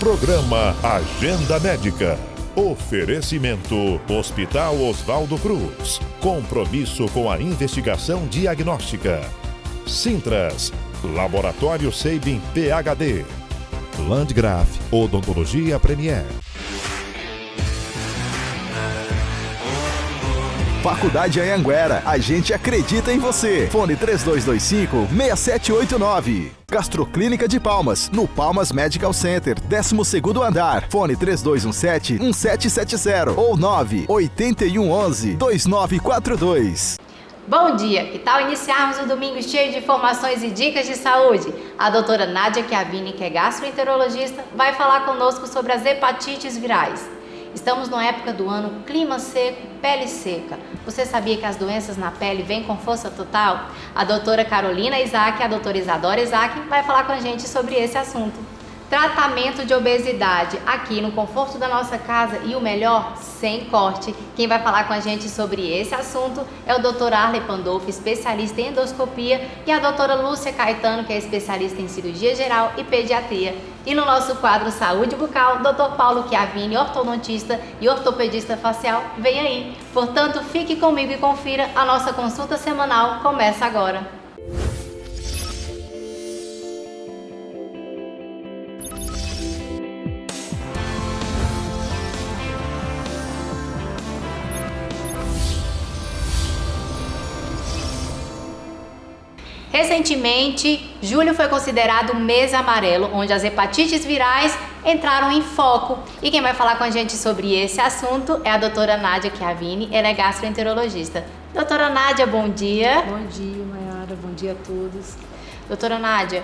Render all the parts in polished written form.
Programa Agenda Médica. Oferecimento Hospital Oswaldo Cruz. Compromisso com a investigação diagnóstica. Sintras, Laboratório Seibin PhD. Landgraf Odontologia Premier. Faculdade Anhanguera, a gente acredita em você. Fone 3225-6789. Gastroclínica de Palmas, no Palmas Medical Center, 12º andar. Fone 3217-1770 ou 98111-2942. Bom dia, que tal iniciarmos o domingo cheio de informações e dicas de saúde? A doutora Nádia Chiavini, que é gastroenterologista, vai falar conosco sobre as hepatites virais. Estamos na época do ano, clima seco, pele seca. Você sabia que as doenças na pele vêm com força total? A doutora Carolina Isaac e a doutora Isadora Isaac vai falar com a gente sobre esse assunto. Tratamento de obesidade aqui no conforto da nossa casa e o melhor, sem corte. Quem vai falar com a gente sobre esse assunto é o Dr. Arley Pandolfi, especialista em endoscopia, e a doutora Lúcia Caetano, que é especialista em cirurgia geral e pediatria. E no nosso quadro Saúde Bucal, Dr. Paulo Chiavini, ortodontista e ortopedista facial, vem aí. Portanto, fique comigo e confira, a nossa consulta semanal começa agora. Recentemente, julho foi considerado mês amarelo, onde as hepatites virais entraram em foco. E quem vai falar com a gente sobre esse assunto é a doutora Nádia Chiavini, ela é gastroenterologista. Doutora Nádia, bom dia. Bom dia, Mayara, bom dia a todos. Doutora Nádia,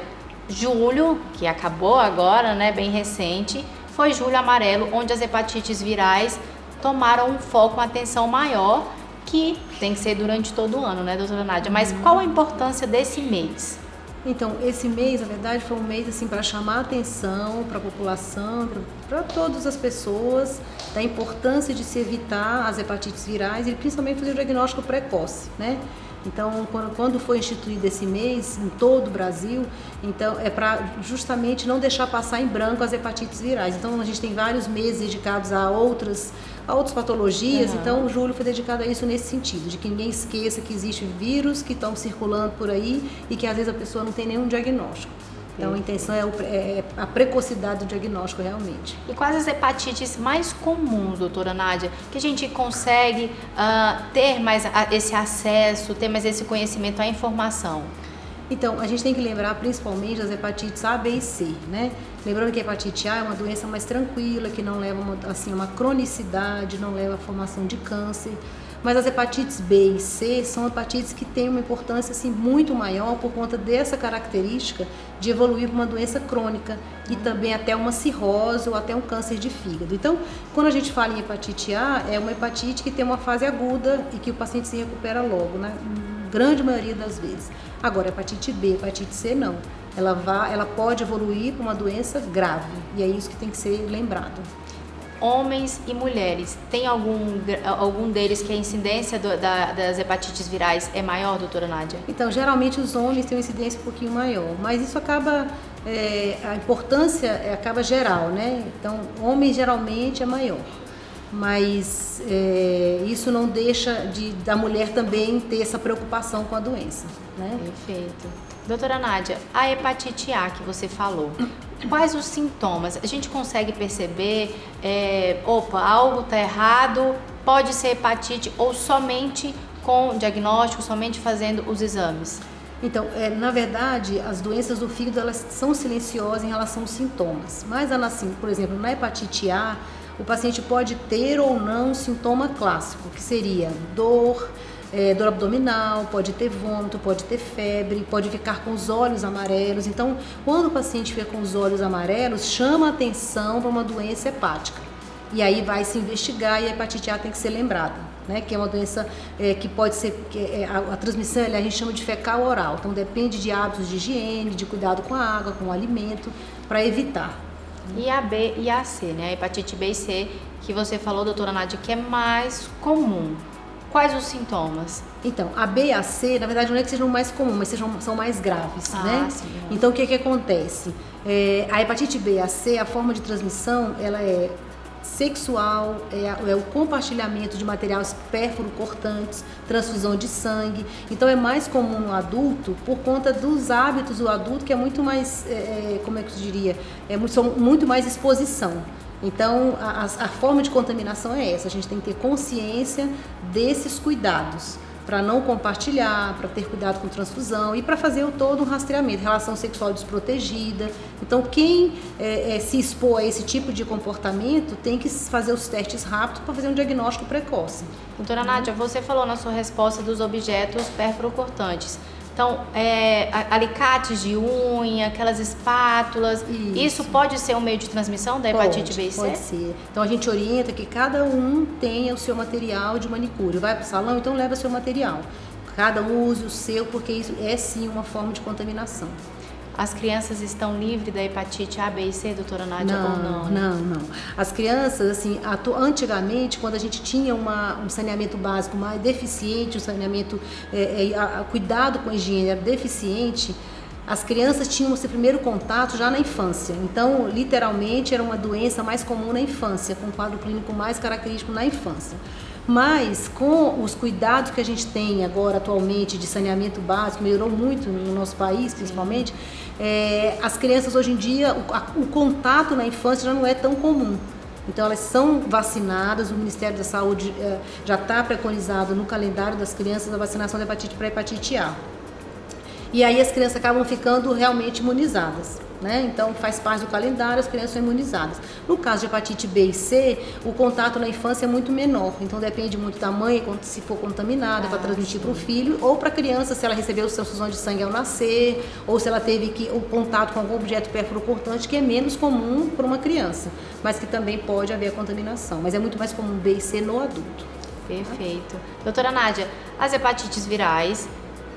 julho, que acabou agora, né, bem recente, foi julho amarelo, onde as hepatites virais tomaram um foco, uma atenção maior, que tem que ser durante todo o ano, né, doutora Nádia? Mas qual a importância desse mês? Então, esse mês, na verdade, foi um mês assim para chamar a atenção para a população, para todas as pessoas, da importância de se evitar as hepatites virais e principalmente fazer o diagnóstico precoce, né? Então, quando foi instituído esse mês em todo o Brasil, então é para justamente não deixar passar em branco as hepatites virais. Então, a gente tem vários meses dedicados a outras patologias, então o julho foi dedicado a isso nesse sentido, de que ninguém esqueça que existem vírus que estão circulando por aí e que às vezes a pessoa não tem nenhum diagnóstico. Então a intenção é a precocidade do diagnóstico realmente. E quais as hepatites mais comuns, doutora Nádia, que a gente consegue ter mais esse acesso, ter mais esse conhecimento, a informação? Então, a gente tem que lembrar principalmente das hepatites A, B e C, né? Lembrando que a hepatite A é uma doença mais tranquila, que não leva uma cronicidade, não leva à formação de câncer. Mas as hepatites B e C são hepatites que têm uma importância assim, muito maior por conta dessa característica de evoluir para uma doença crônica e também até uma cirrose ou até um câncer de fígado. Então, quando a gente fala em hepatite A, é uma hepatite que tem uma fase aguda e que o paciente se recupera logo, né? Grande maioria das vezes. Agora, hepatite B, hepatite C, não. Ela pode evoluir para uma doença grave e é isso que tem que ser lembrado. Homens e mulheres, tem algum deles que a incidência das hepatites virais é maior, doutora Nádia? Então, geralmente os homens têm uma incidência um pouquinho maior, mas isso acaba, a importância acaba geral, né? Então, homens geralmente é maior, mas isso não deixa da mulher também ter essa preocupação com a doença, né? Perfeito. Doutora Nádia, a hepatite A que você falou, quais os sintomas? A gente consegue perceber, algo está errado, pode ser hepatite ou somente com diagnóstico, somente fazendo os exames? Então, na verdade, as doenças do fígado elas são silenciosas em relação aos sintomas, mas por exemplo, na hepatite A, o paciente pode ter ou não um sintoma clássico, que seria dor abdominal, pode ter vômito, pode ter febre, pode ficar com os olhos amarelos. Então, quando o paciente fica com os olhos amarelos, chama a atenção para uma doença hepática. E aí vai se investigar e a hepatite A tem que ser lembrada, né? Que é uma doença que pode ser, a transmissão a gente chama de fecal oral. Então, depende de hábitos de higiene, de cuidado com a água, com o alimento, para evitar. E a B e a C, né? A hepatite B e C, que você falou, doutora Nádia, que é mais comum. Quais os sintomas? Então, a B e a C, na verdade, não é que sejam mais comuns, mas são mais graves, né? Sim. Então, o que acontece? A hepatite B e a C, a forma de transmissão, ela é sexual, é o compartilhamento de materiais pérfuro-cortantes, transfusão de sangue. Então, é mais comum no adulto por conta dos hábitos do adulto, que é muito mais, como é que eu diria? São muito mais exposição. Então, a forma de contaminação é essa. A gente tem que ter consciência desses cuidados para não compartilhar, para ter cuidado com transfusão e para fazer todo um rastreamento, relação sexual desprotegida. Então, quem se expor a esse tipo de comportamento tem que fazer os testes rápidos para fazer um diagnóstico precoce. Doutora Nádia, você falou na sua resposta dos objetos pérfuro-cortantes. Então, alicates de unha, aquelas espátulas, isso pode ser um meio de transmissão da hepatite B e C? Pode ser. Então, a gente orienta que cada um tenha o seu material de manicure. Vai para o salão, então leva seu material. Cada um use o seu, porque isso é sim uma forma de contaminação. As crianças estão livres da hepatite A, B e C, doutora Nádia, ou não? Não. As crianças, assim, antigamente, quando a gente tinha um saneamento básico mais deficiente, o saneamento, cuidado com a higiene era deficiente, as crianças tinham o seu primeiro contato já na infância. Então, literalmente, era uma doença mais comum na infância, com um quadro clínico mais característico na infância. Mas com os cuidados que a gente tem agora atualmente de saneamento básico, melhorou muito no nosso país, principalmente, as crianças hoje em dia, o contato na infância já não é tão comum. Então elas são vacinadas, o Ministério da Saúde já está preconizado no calendário das crianças a vacinação da hepatite para a hepatite A. E aí as crianças acabam ficando realmente imunizadas, né? Então faz parte do calendário, as crianças são imunizadas. No caso de hepatite B e C, o contato na infância é muito menor, então depende muito da mãe, se for contaminada, para transmitir para o filho, ou para a criança, se ela recebeu transfusão de sangue ao nascer, ou se ela teve o contato com algum objeto pérfuro-cortante, que é menos comum para uma criança, mas que também pode haver a contaminação. Mas é muito mais comum B e C no adulto. Perfeito. Doutora Nádia, as hepatites virais,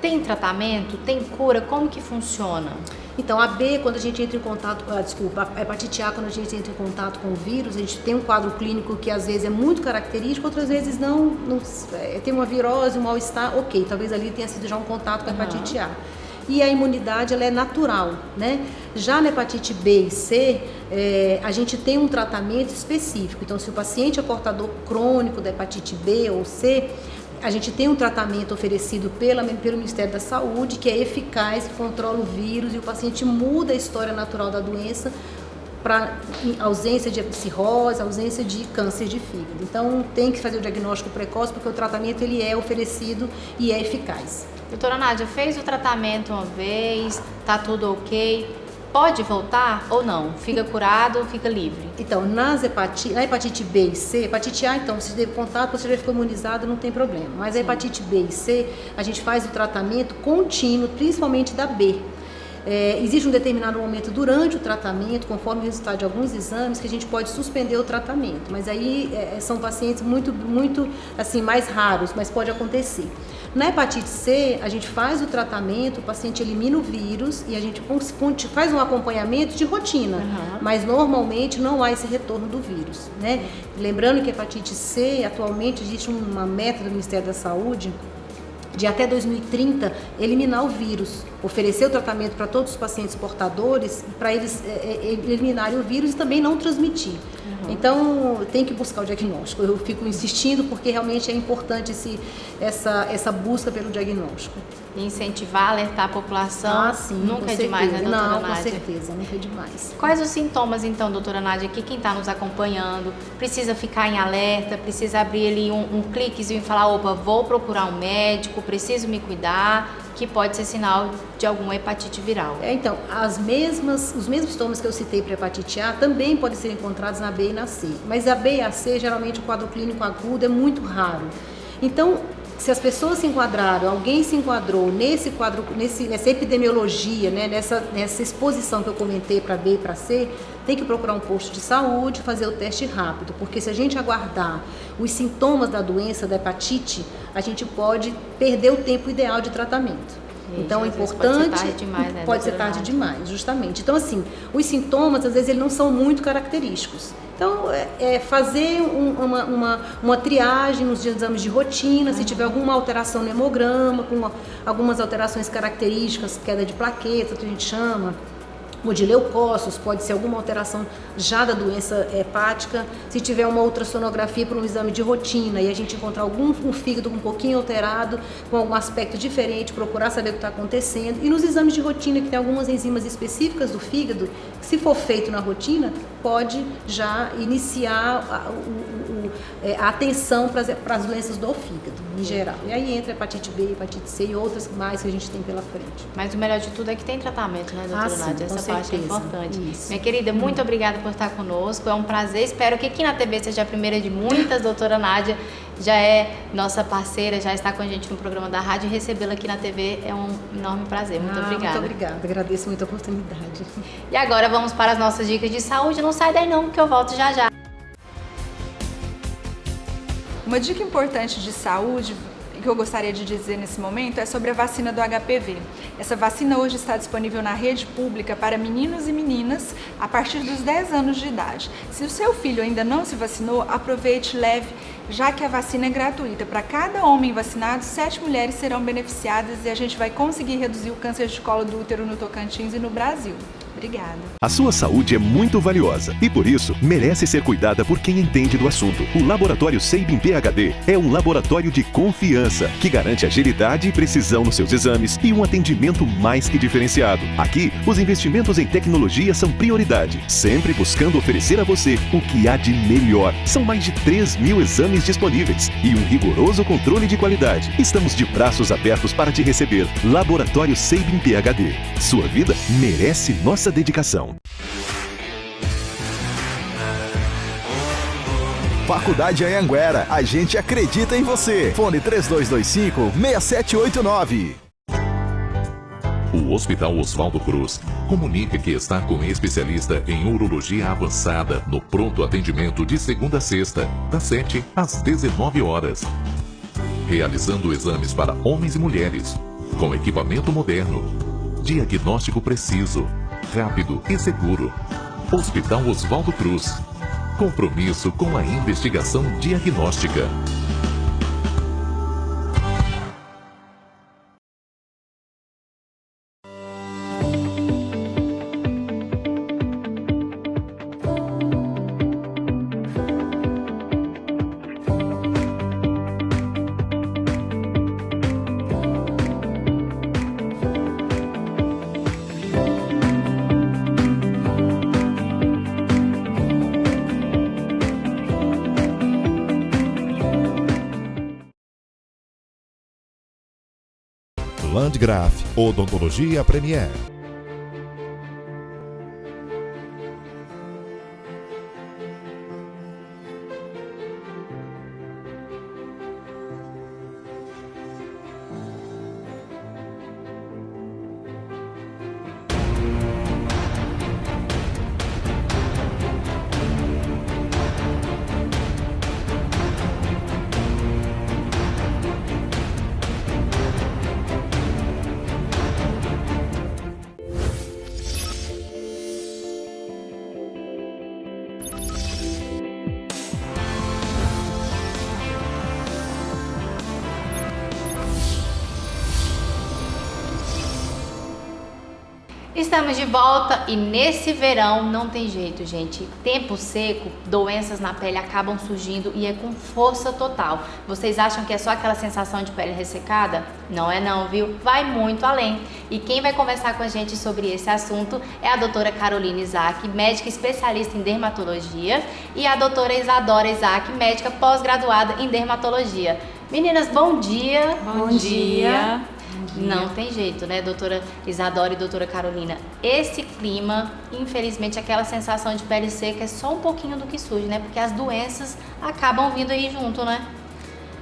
tem tratamento? Tem cura? Como que funciona? Então, a B, quando a gente entra em contato, a hepatite A, quando a gente entra em contato com o vírus, a gente tem um quadro clínico que às vezes é muito característico, outras vezes não tem uma virose, um mal-estar, ok, talvez ali tenha sido já um contato com a hepatite A. E a imunidade, ela é natural, né? Já na hepatite B e C, a gente tem um tratamento específico. Então, se o paciente é portador crônico da hepatite B ou C, a gente tem um tratamento oferecido pelo Ministério da Saúde que é eficaz, que controla o vírus e o paciente muda a história natural da doença para ausência de cirrose, ausência de câncer de fígado. Então, tem que fazer o diagnóstico precoce porque o tratamento ele é oferecido e é eficaz. Doutora Nádia, fez o tratamento uma vez, tá tudo ok? Pode voltar ou não? Fica curado, fica livre? Então, na hepatite B e C, hepatite A, então, se teve contato, você já ficou imunizado, não tem problema. Mas a hepatite B e C, a gente faz o tratamento contínuo, principalmente da B. Existe um determinado momento durante o tratamento, conforme o resultado de alguns exames, que a gente pode suspender o tratamento. Mas aí são pacientes muito assim, mais raros, mas pode acontecer. Na hepatite C, a gente faz o tratamento, o paciente elimina o vírus e a gente faz um acompanhamento de rotina, mas normalmente não há esse retorno do vírus, né? Lembrando que a hepatite C, atualmente existe uma meta do Ministério da Saúde de até 2030 eliminar o vírus, oferecer o tratamento para todos os pacientes portadores, para eles eliminarem o vírus e também não transmitir. Então, tem que buscar o diagnóstico. Eu fico insistindo porque realmente é importante essa busca pelo diagnóstico. Incentivar, alertar a população. Sim, nunca é demais, né, doutora Nádia? Não, com certeza, nunca é demais. Quais os sintomas, então, doutora Nádia, que quem está nos acompanhando precisa ficar em alerta, precisa abrir ali um cliquezinho e falar, opa, vou procurar um médico, preciso me cuidar, que pode ser sinal de alguma hepatite viral? Então, os mesmos sintomas que eu citei para a hepatite A também podem ser encontrados na B e na C. Mas a B e a C, geralmente o quadro clínico agudo é muito raro. Então, se as pessoas se enquadraram, alguém se enquadrou nesse quadro, nessa epidemiologia, né, nessa exposição que eu comentei para B e para C, tem que procurar um posto de saúde, fazer o teste rápido, porque se a gente aguardar os sintomas da doença, da hepatite, a gente pode perder o tempo ideal de tratamento. Então é importante. Pode ser tarde demais, né? Pode ser tarde demais, justamente. Então, assim, os sintomas, às vezes, eles não são muito característicos. Então, fazer uma triagem nos exames de rotina, se tiver alguma alteração no hemograma, com algumas alterações características, queda de plaqueta, que a gente chama, ou de leucócitos, pode ser alguma alteração já da doença hepática. Se tiver uma ultrassonografia para um exame de rotina e a gente encontrar um fígado um pouquinho alterado, com algum aspecto diferente, procurar saber o que está acontecendo. E nos exames de rotina, que tem algumas enzimas específicas do fígado, que se for feito na rotina, pode já iniciar a atenção para as doenças do fígado, em geral. E aí entra hepatite B, hepatite C e outras mais que a gente tem pela frente. Mas o melhor de tudo é que tem tratamento, né, doutora Nádia? Essa parte é importante. Isso. Minha querida, muito obrigada por estar conosco. É um prazer. Espero que aqui na TV seja a primeira de muitas. Doutora Nádia já é nossa parceira, já está com a gente no programa da rádio. E recebê-la aqui na TV é um enorme prazer. Muito obrigada. Muito obrigada. Agradeço muito a oportunidade. E agora vamos para as nossas dicas de saúde. Não sai daí não, que eu volto já já. Uma dica importante de saúde que eu gostaria de dizer nesse momento é sobre a vacina do HPV. Essa vacina hoje está disponível na rede pública para meninos e meninas a partir dos 10 anos de idade. Se o seu filho ainda não se vacinou, aproveite e leve, já que a vacina é gratuita. Para cada homem vacinado, 7 mulheres serão beneficiadas e a gente vai conseguir reduzir o câncer de colo do útero no Tocantins e no Brasil. Obrigada. A sua saúde é muito valiosa e, por isso, merece ser cuidada por quem entende do assunto. O Laboratório Sabin PhD é um laboratório de confiança que garante agilidade e precisão nos seus exames e um atendimento mais que diferenciado. Aqui, os investimentos em tecnologia são prioridade, sempre buscando oferecer a você o que há de melhor. São mais de 3.000 exames disponíveis e um rigoroso controle de qualidade. Estamos de braços abertos para te receber. Laboratório Sabin PhD. Sua vida merece nossa dedicação. Faculdade Anhanguera, a gente acredita em você. Fone 3225-6789. O Hospital Oswaldo Cruz comunica que está com especialista em urologia avançada no pronto atendimento de segunda a sexta, das 7 às 19 horas. Realizando exames para homens e mulheres, com equipamento moderno, diagnóstico preciso, rápido e seguro. Hospital Oswaldo Cruz. Compromisso com a investigação diagnóstica. Landgraf Odontologia Premier. Estamos de volta e nesse verão não tem jeito, gente. Tempo seco, doenças na pele acabam surgindo e é com força total. Vocês acham que é só aquela sensação de pele ressecada? Não é não, viu? Vai muito além. E quem vai conversar com a gente sobre esse assunto é a doutora Carolina Isaac, médica especialista em dermatologia, e a doutora Isadora Isaac, médica pós-graduada em dermatologia. Meninas, bom dia. Bom dia. Não tem jeito, né, doutora Isadora e doutora Carolina? Esse clima, infelizmente, aquela sensação de pele seca é só um pouquinho do que surge, né? Porque as doenças acabam vindo aí junto, né?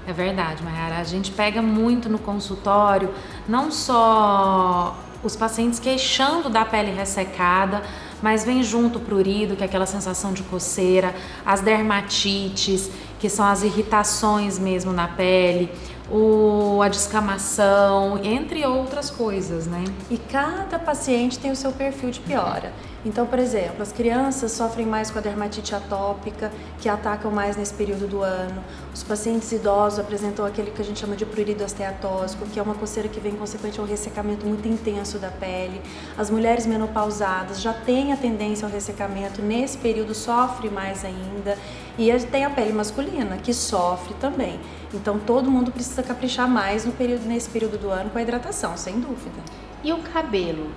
É verdade, Mayara. A gente pega muito no consultório, não só os pacientes queixando da pele ressecada, mas vem junto o prurido, que é aquela sensação de coceira, as dermatites, que são as irritações mesmo na pele, a descamação, entre outras coisas, né? E cada paciente tem o seu perfil de piora. Então, por exemplo, as crianças sofrem mais com a dermatite atópica, que atacam mais nesse período do ano. Os pacientes idosos apresentam aquele que a gente chama de prurido osteatóxico, que é uma coceira que vem consequente ao ressecamento muito intenso da pele. As mulheres menopausadas já têm a tendência ao ressecamento, nesse período sofre mais ainda. E tem a pele masculina, que sofre também. Então, todo mundo precisa caprichar mais nesse período do ano com a hidratação, sem dúvida. E o cabelo?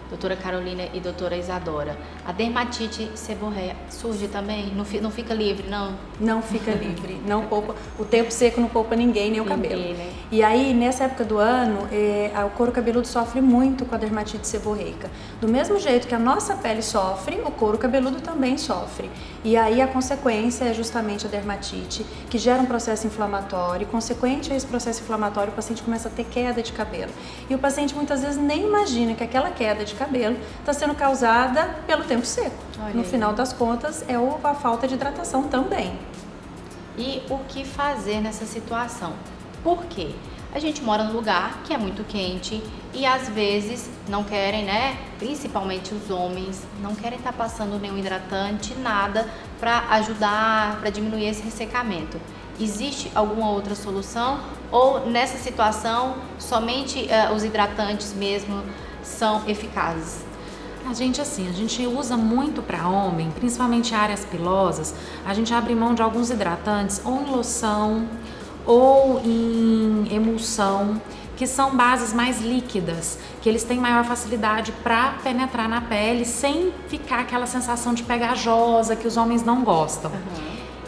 Doutora Carolina e doutora Isadora, a dermatite seborréia surge também? Não fica livre, não? Não fica livre, não poupa. O tempo seco não poupa ninguém, nem o cabelo. Né? E aí, nessa época do ano, o couro cabeludo sofre muito com a dermatite seborreica. Do mesmo jeito que a nossa pele sofre, o couro cabeludo também sofre. E aí a consequência é justamente a dermatite, que gera um processo inflamatório. Consequente a esse processo inflamatório, o paciente começa a ter queda de cabelo. E o paciente muitas vezes nem imagina que aquela queda de cabelo está sendo causada pelo tempo seco. Olha no aí. final das contas, é a falta de hidratação também. E o que fazer nessa situação? Por quê? A gente mora num lugar que é muito quente e às vezes não querem, né? Principalmente os homens, não querem estar passando nenhum hidratante, nada para ajudar, para diminuir esse ressecamento. Existe alguma outra solução? Ou nessa situação somente os hidratantes mesmo são eficazes? A gente usa muito para homem, principalmente áreas pilosas, a gente abre mão de alguns hidratantes ou em loção ou em emulsão, que são bases mais líquidas, que eles têm maior facilidade para penetrar na pele sem ficar aquela sensação de pegajosa que os homens não gostam.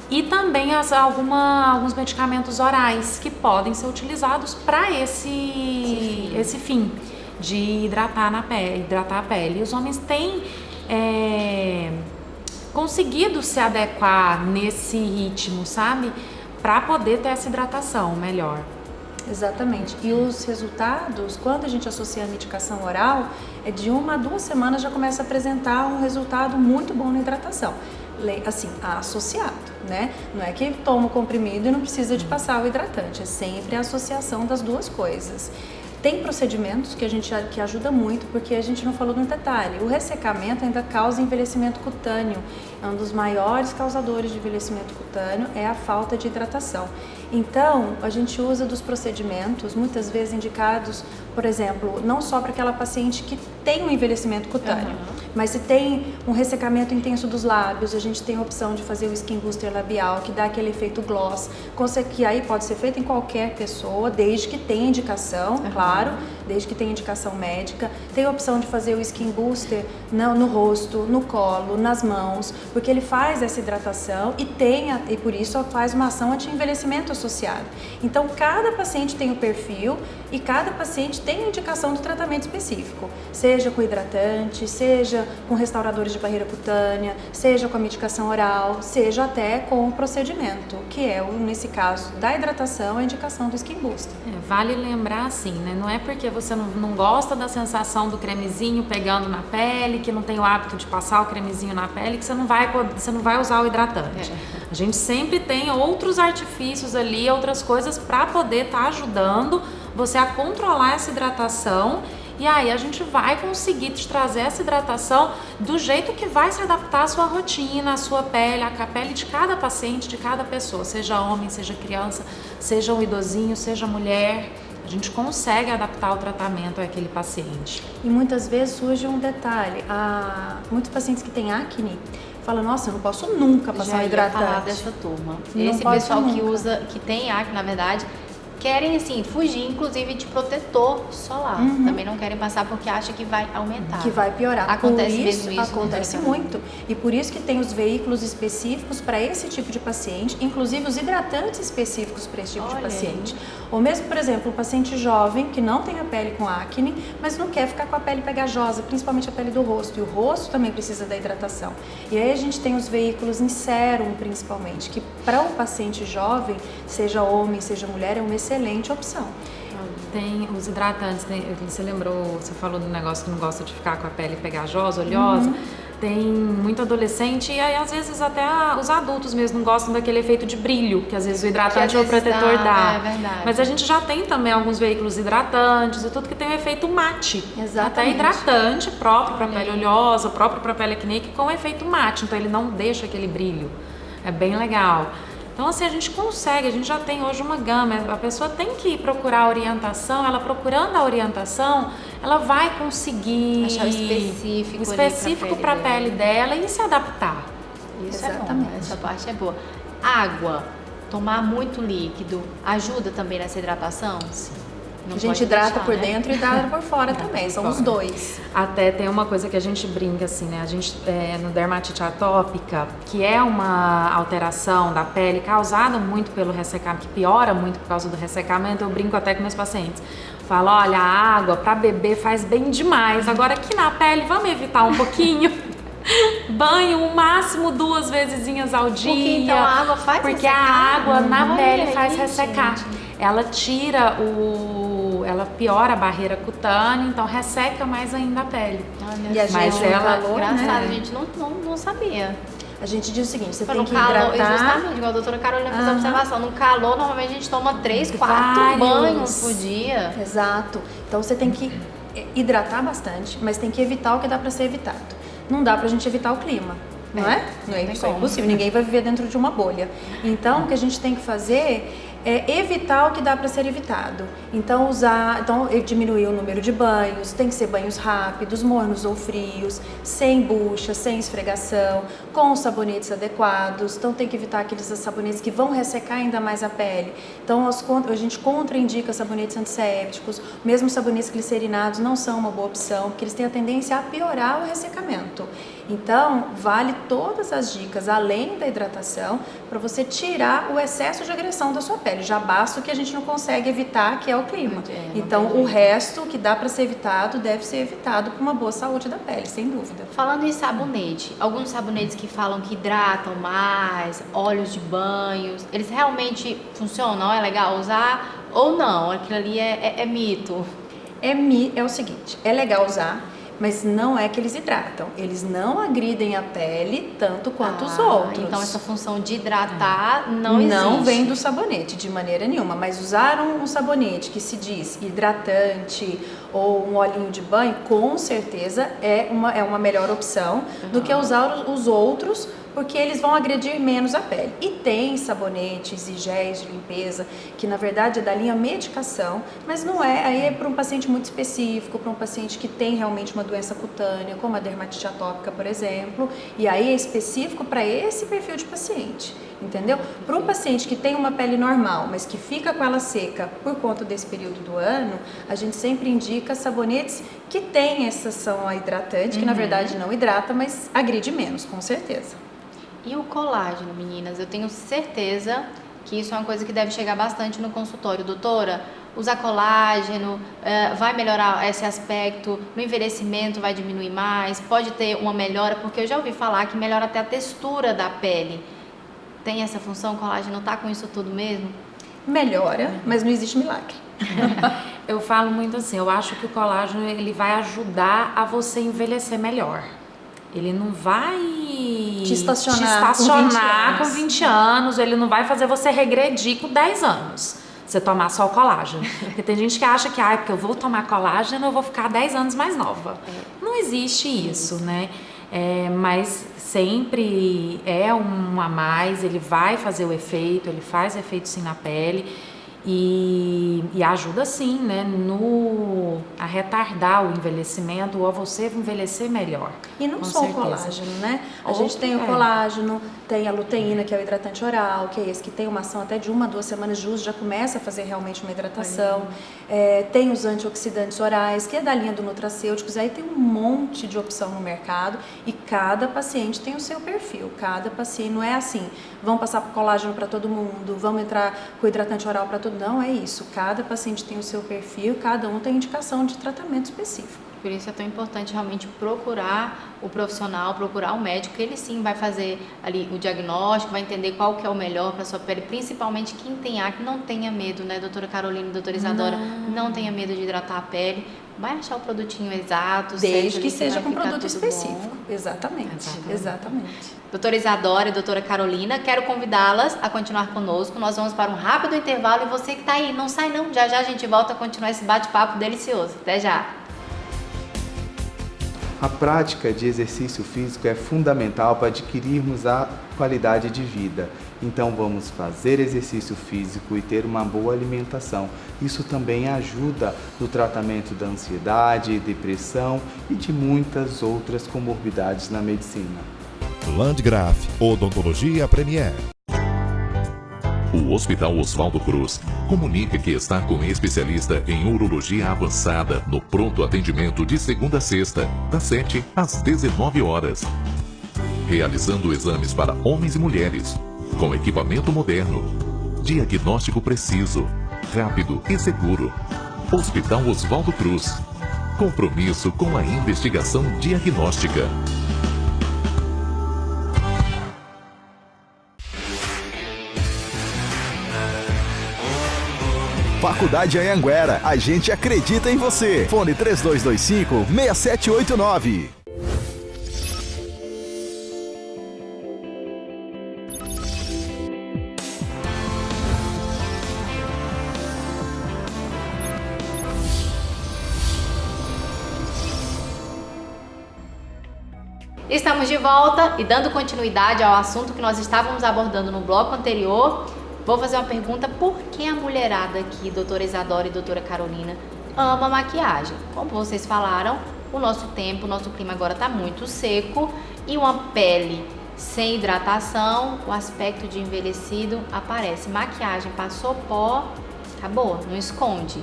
E também alguns medicamentos orais que podem ser utilizados para esse fim de hidratar a pele. E os homens têm conseguido se adequar nesse ritmo, sabe? Para poder ter essa hidratação melhor. Exatamente. E os resultados, quando a gente associa a medicação oral, de 1 a 2 semanas já começa a apresentar um resultado muito bom na hidratação. Assim, associado, né? Não é que toma o comprimido e não precisa de passar o hidratante, é sempre a associação das duas coisas. Tem procedimentos que ajuda muito, porque a gente não falou no detalhe. O ressecamento ainda causa envelhecimento cutâneo. É um dos maiores causadores de envelhecimento cutâneo, é a falta de hidratação. Então, a gente usa dos procedimentos, muitas vezes indicados, por exemplo, não só para aquela paciente que tem um envelhecimento cutâneo, mas se tem um ressecamento intenso dos lábios, a gente tem a opção de fazer o Skin Booster labial, que dá aquele efeito gloss, que aí pode ser feito em qualquer pessoa, desde que tenha indicação, claro, desde que tenha indicação médica. Tem a opção de fazer o Skin Booster no rosto, no colo, nas mãos, porque ele faz essa hidratação e por isso faz uma ação anti-envelhecimento associada. Então, cada paciente tem o perfil e cada paciente tem a indicação do tratamento específico, seja com hidratante, seja com restauradores de barreira cutânea, seja com a medicação oral, seja até com o procedimento, que é, nesse caso da hidratação, a indicação do Skin Booster. Vale lembrar assim, né? Não é porque você não gosta da sensação do cremezinho pegando na pele, que não tem o hábito de passar o cremezinho na pele, que você não vai usar o hidratante. A gente sempre tem outros artifícios ali, outras coisas para poder estar ajudando você a controlar essa hidratação. E aí a gente vai conseguir te trazer essa hidratação do jeito que vai se adaptar à sua rotina, à sua pele, à pele de cada paciente, de cada pessoa, seja homem, seja criança, seja um idosinho, seja mulher. A gente consegue adaptar o tratamento àquele paciente. E muitas vezes surge um detalhe, muitos pacientes que têm acne falam, nossa, eu não posso nunca passar um hidratante. Já ia falar dessa turma. Não Esse posso pessoal nunca. que tem acne, na verdade, querem assim fugir inclusive de protetor solar. Também não querem passar porque acham que vai aumentar. Que vai piorar. Acontece por isso, mesmo isso? Acontece muito. E por isso que tem os veículos específicos para esse tipo de paciente, inclusive os hidratantes específicos para esse tipo de paciente. Ou mesmo, por exemplo, um paciente jovem que não tem a pele com acne, mas não quer ficar com a pele pegajosa, principalmente a pele do rosto. E o rosto também precisa da hidratação. E aí a gente tem os veículos em sérum, principalmente, que para um paciente jovem, seja homem, seja mulher, é uma excelente opção. Tem os hidratantes, né? Você falou do negócio que não gosta de ficar com a pele pegajosa, oleosa. Tem muito adolescente e aí às vezes até os adultos mesmo não gostam daquele efeito de brilho, que às vezes o hidratante ou o protetor dá. É verdade. Mas a gente já tem também alguns veículos hidratantes e tudo que tem o efeito mate. Exatamente. Até hidratante próprio para pele oleosa, próprio para pele acneica com efeito mate, então ele não deixa aquele brilho. É bem legal. Então, assim, a gente consegue, a gente já tem hoje uma gama, a pessoa tem que procurar a orientação, ela procurando a orientação, ela vai conseguir achar o específico para a pele dela e se adaptar. Isso Exatamente. é bom, essa parte é boa. Água, tomar muito líquido, ajuda também nessa hidratação? Sim. A gente hidrata por dentro e hidrata por fora também, são os dois. Até tem uma coisa que a gente brinca assim, né? A gente, no dermatite atópica, que é uma alteração da pele causada muito pelo ressecamento, que piora muito por causa do ressecamento, eu brinco até com meus pacientes. Falo, olha, a água para beber faz bem demais, agora aqui na pele vamos evitar um pouquinho. Banho, o máximo 2 vezesinhas ao dia. Porque então a água faz Porque ressecar? a água na pele faz Gente. ressecar. Ela tira ela piora a barreira cutânea, então resseca mais ainda a pele. E a Mas gente, ela- no calor, Engraçado, né? a gente não sabia. A gente diz o seguinte, você Foi tem no que calor, hidratar. justamente, igual a doutora Carolina fez a observação. No calor, normalmente a gente toma 3, 4 Vários. banhos por dia. Exato. Então você tem que hidratar bastante, mas tem que evitar o que dá para ser evitado. Não dá pra gente evitar o clima, não é? Não é, tem isso é como. impossível, ninguém vai viver dentro de uma bolha. Então o que a gente tem que fazer é evitar o que dá para ser evitado. Então diminuir o número de banhos, tem que ser banhos rápidos, mornos ou frios, sem bucha, sem esfregação, com os sabonetes adequados. Então tem que evitar aqueles sabonetes que vão ressecar ainda mais a pele. Então a gente contraindica sabonetes antissépticos, mesmo sabonetes glicerinados não são uma boa opção, porque eles têm a tendência a piorar o ressecamento. Então, vale todas as dicas, além da hidratação, para você tirar o excesso de agressão da sua pele. Já basta o que a gente não consegue evitar, que é o clima. Então, o resto que dá para ser evitado, deve ser evitado por uma boa saúde da pele, sem dúvida. Falando em sabonete, alguns sabonetes que falam que hidratam mais, óleos de banhos, eles realmente funcionam? É legal usar ou não? Aquilo ali é mito. É o seguinte, é legal usar, mas não é que eles hidratam. Eles não agridem a pele tanto quanto os outros. Então essa função de hidratar não existe. Não vem do sabonete de maneira nenhuma, mas usar um sabonete que se diz hidratante ou um olhinho de banho, com certeza é uma melhor opção do que usar os outros, porque eles vão agredir menos a pele. E tem sabonetes e géis de limpeza, que na verdade é da linha medicação, mas não é, aí é para um paciente muito específico, para um paciente que tem realmente uma doença cutânea, como a dermatite atópica, por exemplo, e aí é específico para esse perfil de paciente, entendeu? Para um paciente que tem uma pele normal, mas que fica com ela seca por conta desse período do ano, a gente sempre indica sabonetes que têm essa ação hidratante, que na verdade não hidrata, mas agride menos, com certeza. E o colágeno, meninas? Eu tenho certeza que isso é uma coisa que deve chegar bastante no consultório. Doutora, usar colágeno vai melhorar esse aspecto? No envelhecimento vai diminuir mais? Pode ter uma melhora? Porque eu já ouvi falar que melhora até a textura da pele. Tem essa função? O colágeno tá com isso tudo mesmo? Melhora, mas não existe milagre. Eu falo muito assim, eu acho que o colágeno ele vai ajudar a você envelhecer melhor. Ele não vai te estacionar com 20 anos, ele não vai fazer você regredir com 10 anos. Você tomar só o colágeno. Porque tem gente que acha que, porque eu vou tomar colágeno, eu vou ficar 10 anos mais nova. Não existe isso, né? Mas sempre é um a mais, ele vai fazer o efeito, ele faz efeito sim na pele. E ajuda sim, né, a retardar o envelhecimento ou a você envelhecer melhor. E não só o colágeno, né? A gente tem o colágeno, tem a luteína, que é o hidratante oral, que é esse que tem uma ação até de 1 a 2 semanas de uso, já começa a fazer realmente uma hidratação. Tem os antioxidantes orais, que é da linha do nutracêuticos, aí tem um monte de opção no mercado e cada paciente tem o seu perfil. Cada paciente, não é assim, vamos passar por colágeno para todo mundo, vamos entrar com hidratante oral para todo mundo. Não é isso, cada paciente tem o seu perfil, cada um tem indicação de tratamento específico. Por isso é tão importante realmente procurar o profissional, procurar o médico, que ele sim vai fazer ali o diagnóstico, vai entender qual que é o melhor para a sua pele, principalmente quem tem acne, não tenha medo, né, doutora Carolina e doutora Isadora, não tenha medo de hidratar a pele, vai achar o produtinho exato, desde que certo, seja com produto tudo específico. bom. Exatamente. Doutora Isadora e doutora Carolina, quero convidá-las a continuar conosco. Nós vamos para um rápido intervalo e você que está aí, não sai não. Já já a gente volta a continuar esse bate-papo delicioso. Até já! A prática de exercício físico é fundamental para adquirirmos a qualidade de vida. Então vamos fazer exercício físico e ter uma boa alimentação. Isso também ajuda no tratamento da ansiedade, depressão e de muitas outras comorbidades na medicina. Landgraf, Odontologia Premier. O Hospital Oswaldo Cruz comunica que está com especialista em urologia avançada no pronto atendimento de segunda a sexta, das 7 às 19 horas. Realizando exames para homens e mulheres, com equipamento moderno, diagnóstico preciso, rápido e seguro. Hospital Oswaldo Cruz. Compromisso com a investigação diagnóstica. Faculdade Anhanguera, a gente acredita em você. Fone 3225-6789. Estamos de volta e dando continuidade ao assunto que nós estávamos abordando no bloco anterior. Vou fazer uma pergunta: por que a mulherada aqui, doutora Isadora e doutora Carolina, ama maquiagem? Como vocês falaram, o nosso tempo, o nosso clima agora está muito seco e uma pele sem hidratação, o aspecto de envelhecido aparece. Maquiagem, passou pó, acabou, não esconde.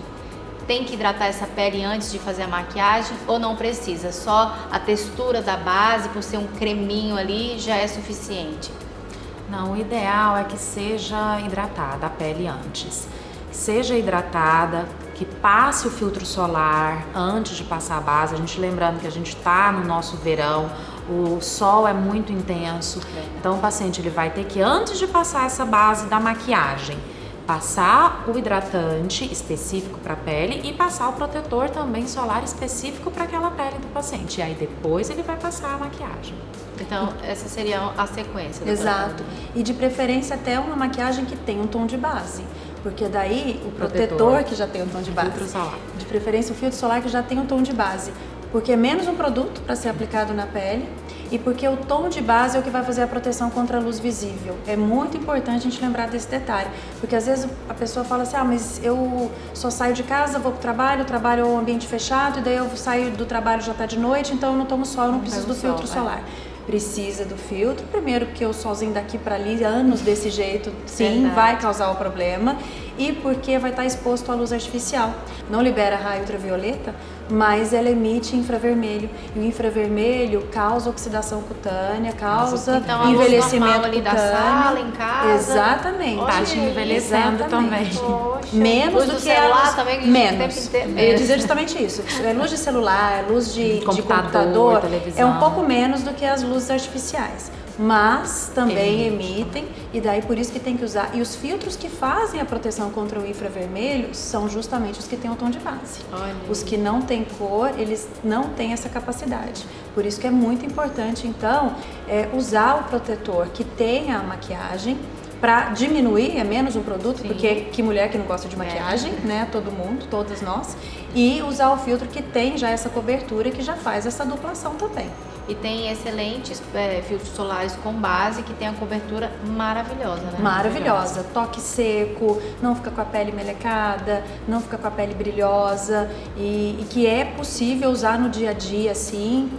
Tem que hidratar essa pele antes de fazer a maquiagem ou não precisa? Só a textura da base, por ser um creminho ali, já é suficiente? Não, o ideal é que seja hidratada a pele antes. Que seja hidratada, que passe o filtro solar antes de passar a base. A gente lembrando que a gente está no nosso verão, o sol é muito intenso. Então o paciente ele vai ter que, antes de passar essa base da maquiagem, passar o hidratante específico para a pele e passar o protetor também solar específico para aquela pele do paciente. E aí depois ele vai passar a maquiagem. Então, essa seria a sequência. Exato. E de preferência até uma maquiagem que tenha um tom de base. Porque daí o protetor que já tem um tom de base. Filtro solar. De preferência o filtro solar que já tem um tom de base. Porque é menos um produto para ser aplicado na pele e porque o tom de base é o que vai fazer a proteção contra a luz visível. É muito importante a gente lembrar desse detalhe. Porque às vezes a pessoa fala assim, mas eu só saio de casa, vou pro trabalho, o trabalho é um ambiente fechado, e daí eu saio do trabalho, já está de noite, então eu não tomo sol, eu não preciso do filtro solar. Precisa do filtro, primeiro porque o solzinho daqui para ali, anos desse jeito, sim, vai causar o problema, e porque vai estar exposto à luz artificial. Não libera raio ultravioleta, mas ela emite infravermelho, e o infravermelho causa oxidação cutânea, causa então, envelhecimento ali cutâneo. Da sala, em casa. Exatamente. Tá te envelhecendo também. Poxa, menos luz do do que celular elas, também, que menos. Eu ia dizer justamente isso. É luz de celular, luz de computador, televisão. é um pouco menos do que as luzes artificiais. Mas também emitem, e daí por isso que tem que usar. E os filtros que fazem a proteção contra o infravermelho são justamente os que têm o tom de base. Olha. Os que não têm cor, eles não têm essa capacidade. Por isso que é muito importante, então, usar o protetor que tenha a maquiagem, para diminuir, é menos um produto, porque que mulher que não gosta de maquiagem, né? Todo mundo, todas nós. E usar o filtro que tem já essa cobertura, que já faz essa duplação também. E tem excelentes filtros solares com base que tem a cobertura maravilhosa, né? Maravilhosa. Toque seco, não fica com a pele melecada, não fica com a pele brilhosa e que é possível usar no dia a dia, assim,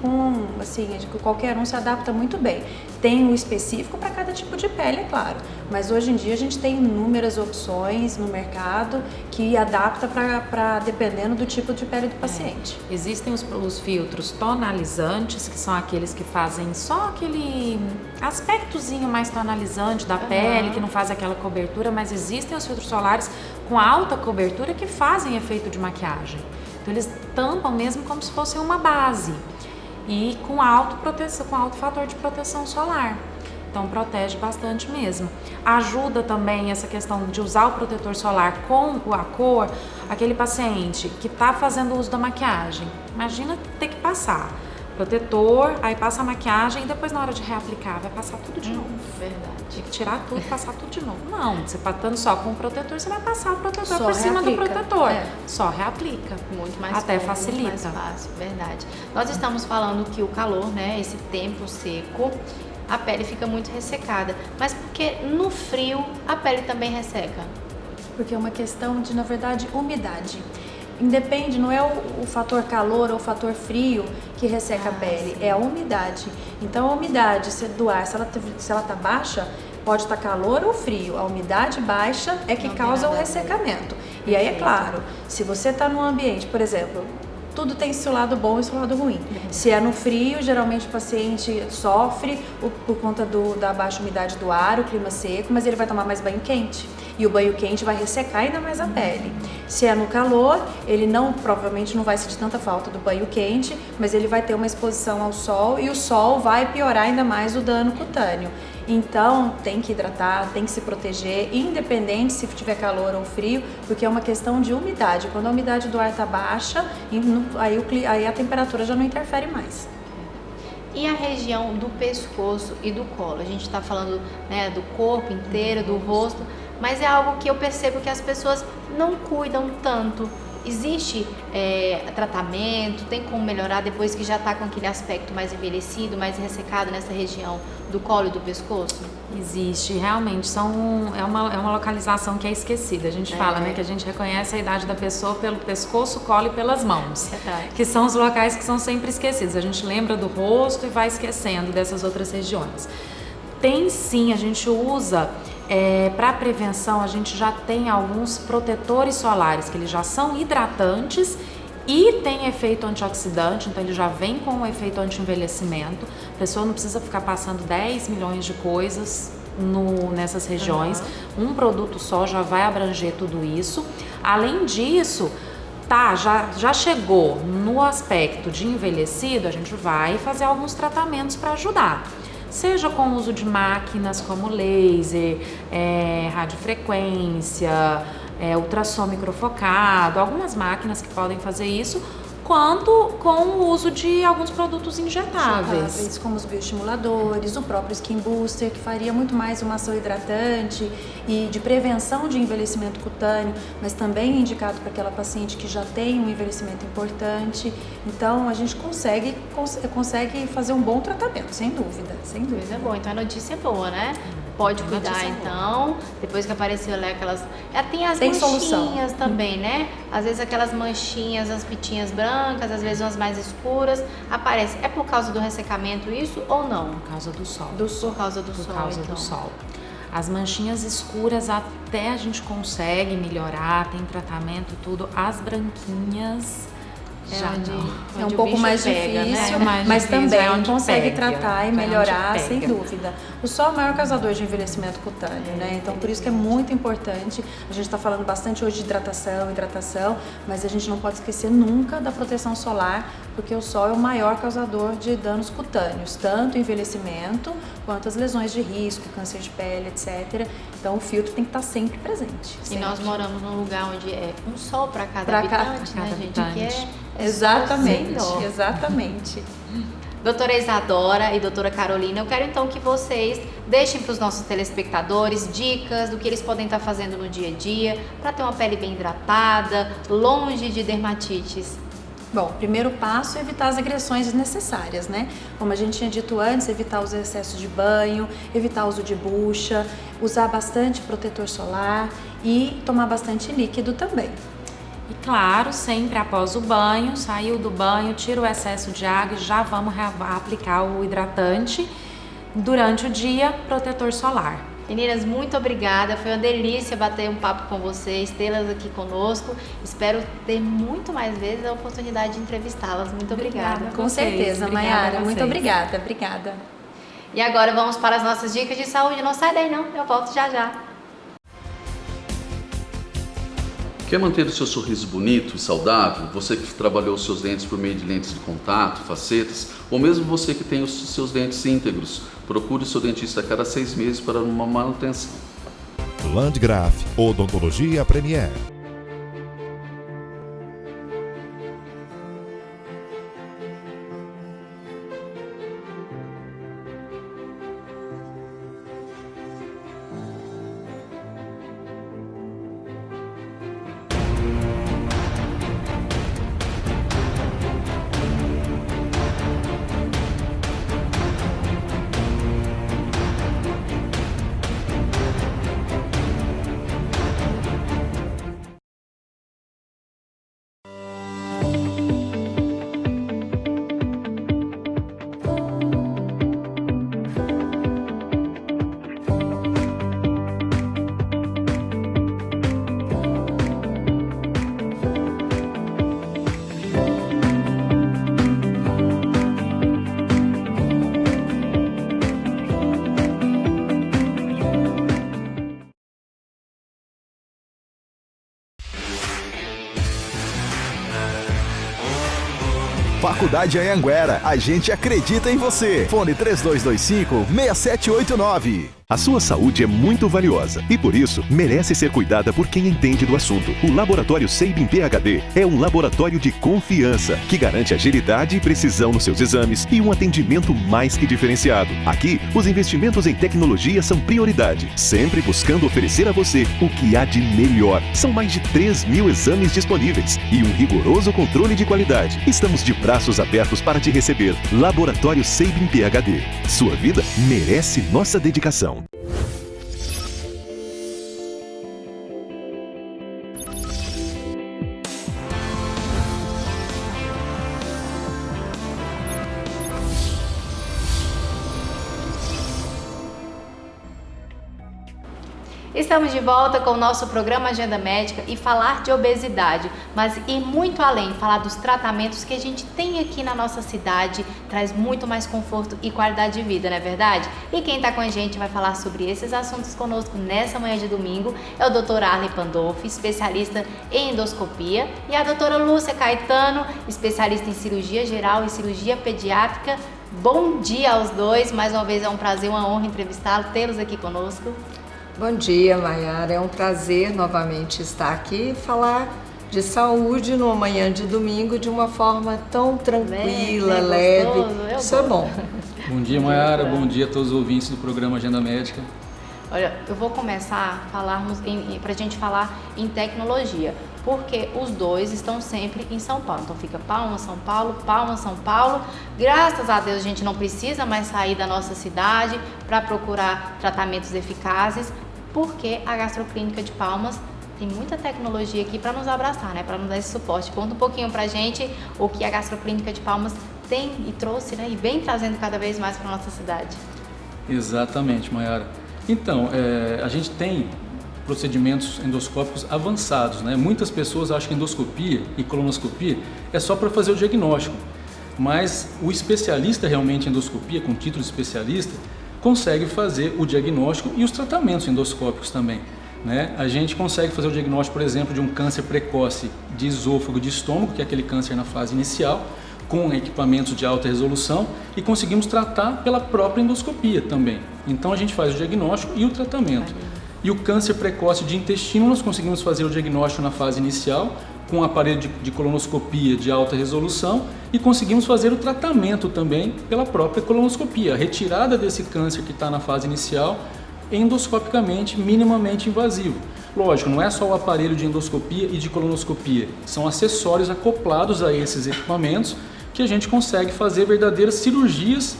qualquer um se adapta muito bem. Tem um específico para cada tipo de pele, é claro, mas hoje em dia a gente tem inúmeras opções no mercado que adapta para dependendo do tipo de pele do paciente. Existem os filtros tonalizantes, que são aqueles que fazem só aquele aspectozinho mais tonalizante da pele, que não faz aquela cobertura, mas existem os filtros solares com alta cobertura que fazem efeito de maquiagem. Então eles tampam mesmo como se fosse uma base e com alto fator de proteção solar. Então protege bastante mesmo. Ajuda também essa questão de usar o protetor solar com a cor, aquele paciente que está fazendo uso da maquiagem. Imagina ter que passar protetor, aí passa a maquiagem e depois na hora de reaplicar vai passar tudo de novo. Verdade. Tem que tirar tudo e passar tudo de novo. Não, você passando só com o protetor, você vai passar o protetor Só por cima do reaplica. protetor. Só reaplica. Muito mais Até cômodo, facilita. muito mais fácil, verdade. Nós estamos falando que o calor, né, esse tempo seco, a pele fica muito ressecada. Mas porque no frio a pele também resseca? Porque é uma questão de, na verdade, umidade. Independe, não é o fator calor ou o fator frio que resseca a pele, é a umidade. Então a umidade do ar, se ela tá baixa, pode estar calor ou frio. A umidade baixa é que causa o ressecamento. E aí é claro, se você está num ambiente, por exemplo, tudo tem seu lado bom e seu lado ruim. Se é no frio, geralmente o paciente sofre por conta da baixa umidade do ar, o clima seco, mas ele vai tomar mais banho quente. E o banho quente vai ressecar ainda mais a pele. Se é no calor, ele provavelmente não vai sentir tanta falta do banho quente, mas ele vai ter uma exposição ao sol e o sol vai piorar ainda mais o dano cutâneo. Então, tem que hidratar, tem que se proteger, independente se tiver calor ou frio, porque é uma questão de umidade. Quando a umidade do ar está baixa, aí a temperatura já não interfere mais. E a região do pescoço e do colo? A gente está falando, né, do corpo inteiro, do rosto, mas é algo que eu percebo que as pessoas não cuidam tanto. Existe tratamento? Tem como melhorar depois que já está com aquele aspecto mais envelhecido, mais ressecado nessa região do colo e do pescoço? Existe, realmente, é uma localização que é esquecida. A gente fala, né, que a gente reconhece a idade da pessoa pelo pescoço, colo e pelas mãos, que são os locais que são sempre esquecidos. A gente lembra do rosto e vai esquecendo dessas outras regiões. Tem sim, a gente usa, para prevenção, a gente já tem alguns protetores solares, que eles já são hidratantes e tem efeito antioxidante, então ele já vem com o efeito anti-envelhecimento. A pessoa não precisa ficar passando 10 milhões de coisas nessas regiões. Um produto só já vai abranger tudo isso. Além disso, já chegou no aspecto de envelhecido, a gente vai fazer alguns tratamentos para ajudar. Seja com o uso de máquinas como laser, radiofrequência, ultrassom microfocado, algumas máquinas que podem fazer isso, quanto com o uso de alguns produtos injetáveis. Como os bioestimuladores, o próprio Skin Booster, que faria muito mais uma ação hidratante e de prevenção de envelhecimento cutâneo, mas também indicado para aquela paciente que já tem um envelhecimento importante. Então, a gente consegue fazer um bom tratamento, sem dúvida, sem dúvida. Coisa boa, então a notícia é boa, né? Pode cuidar então, depois que apareceu ali aquelas... Tem as manchinhas também, né? Às vezes aquelas manchinhas, as pitinhas brancas, às vezes umas mais escuras, aparece. É por causa do ressecamento isso ou não? Por causa do sol. Por causa do sol, Por causa do sol. As manchinhas escuras até a gente consegue melhorar, tem tratamento e tudo. As branquinhas... É um pouco mais difícil, né? Mas também consegue tratar e melhorar, sem dúvida. O sol é o maior causador de envelhecimento cutâneo, né? Então, por isso que é muito importante. A gente está falando bastante hoje de hidratação, mas a gente não pode esquecer nunca da proteção solar, porque o sol é o maior causador de danos cutâneos, tanto envelhecimento quanto as lesões de risco, câncer de pele, etc. Então, o filtro tem que estar sempre presente. E nós moramos num lugar onde é um sol para cada habitante, né, gente? Exatamente. Doutora Isadora e doutora Carolina, eu quero então que vocês deixem para os nossos telespectadores dicas do que eles podem estar fazendo no dia a dia para ter uma pele bem hidratada, longe de dermatites. Bom, o primeiro passo é evitar as agressões desnecessárias, né? Como a gente tinha dito antes, evitar os excessos de banho, evitar o uso de bucha, usar bastante protetor solar e tomar bastante líquido também. E claro, sempre após o banho, saiu do banho, tira o excesso de água e já vamos aplicar o hidratante. Durante o dia, protetor solar. Meninas, muito obrigada, foi uma delícia bater um papo com vocês, tê-las aqui conosco. Espero ter muito mais vezes a oportunidade de entrevistá-las. Muito obrigada. Com certeza, Maiara, muito obrigada. E agora vamos para as nossas dicas de saúde. Não sai daí não, eu volto já já. Quer manter o seu sorriso bonito e saudável? Você que trabalhou os seus dentes por meio de lentes de contato, facetas, ou mesmo você que tem os seus dentes íntegros, procure o seu dentista a cada 6 meses para uma manutenção. Landgraf, Odontologia Premier. Faculdade Anhanguera, a gente acredita em você. Fone 3225-6789. A sua saúde é muito valiosa e, por isso, merece ser cuidada por quem entende do assunto. O Laboratório Seibin PhD é um laboratório de confiança que garante agilidade e precisão nos seus exames e um atendimento mais que diferenciado. Aqui, os investimentos em tecnologia são prioridade, sempre buscando oferecer a você o que há de melhor. São mais de 3.000 exames disponíveis e um rigoroso controle de qualidade. Estamos de braços abertos para te receber. Laboratório Seibin PhD. Sua vida merece nossa dedicação. Estamos de volta com o nosso programa Agenda Médica e falar de obesidade, mas ir muito além, falar dos tratamentos que a gente tem aqui na nossa cidade, traz muito mais conforto e qualidade de vida, não é verdade? E quem está com a gente vai falar sobre esses assuntos conosco nessa manhã de domingo é o Dr. Arlen Pandolfi, especialista em endoscopia, e a doutora Lúcia Caetano, especialista em cirurgia geral e cirurgia pediátrica. Bom dia aos dois, mais uma vez é um prazer, uma honra entrevistá-los, tê-los aqui conosco. Bom dia, Maiara. É um prazer novamente estar aqui e falar de saúde numa manhã de domingo de uma forma tão tranquila, leve. Isso é bom. Bom dia, Maiara. Bom dia a todos os ouvintes do programa Agenda Médica. Olha, eu vou começar para a gente falar em tecnologia, porque os dois estão sempre em São Paulo. Então fica Palmas, São Paulo, Palmas, São Paulo. Graças a Deus a gente não precisa mais sair da nossa cidade para procurar tratamentos eficazes, porque a Gastroclínica de Palmas tem muita tecnologia aqui para nos abraçar, né? Para nos dar esse suporte. Conta um pouquinho para a gente o que a Gastroclínica de Palmas tem e trouxe, né? E vem trazendo cada vez mais para a nossa cidade. Exatamente, Maiara. Então, a gente tem procedimentos endoscópicos avançados, né? Muitas pessoas acham que endoscopia e colonoscopia é só para fazer o diagnóstico, mas o especialista realmente em endoscopia, com título de especialista, consegue fazer o diagnóstico e os tratamentos endoscópicos também, né? A gente consegue fazer o diagnóstico, por exemplo, de um câncer precoce de esôfago, de estômago, que é aquele câncer na fase inicial, com equipamentos de alta resolução, e conseguimos tratar pela própria endoscopia também. Então a gente faz o diagnóstico e o tratamento. E o câncer precoce de intestino nós conseguimos fazer o diagnóstico na fase inicial, com um aparelho de colonoscopia de alta resolução, e conseguimos fazer o tratamento também pela própria colonoscopia, a retirada desse câncer que está na fase inicial endoscopicamente, minimamente invasivo. Lógico, não é só o aparelho de endoscopia e de colonoscopia, são acessórios acoplados a esses equipamentos que a gente consegue fazer verdadeiras cirurgias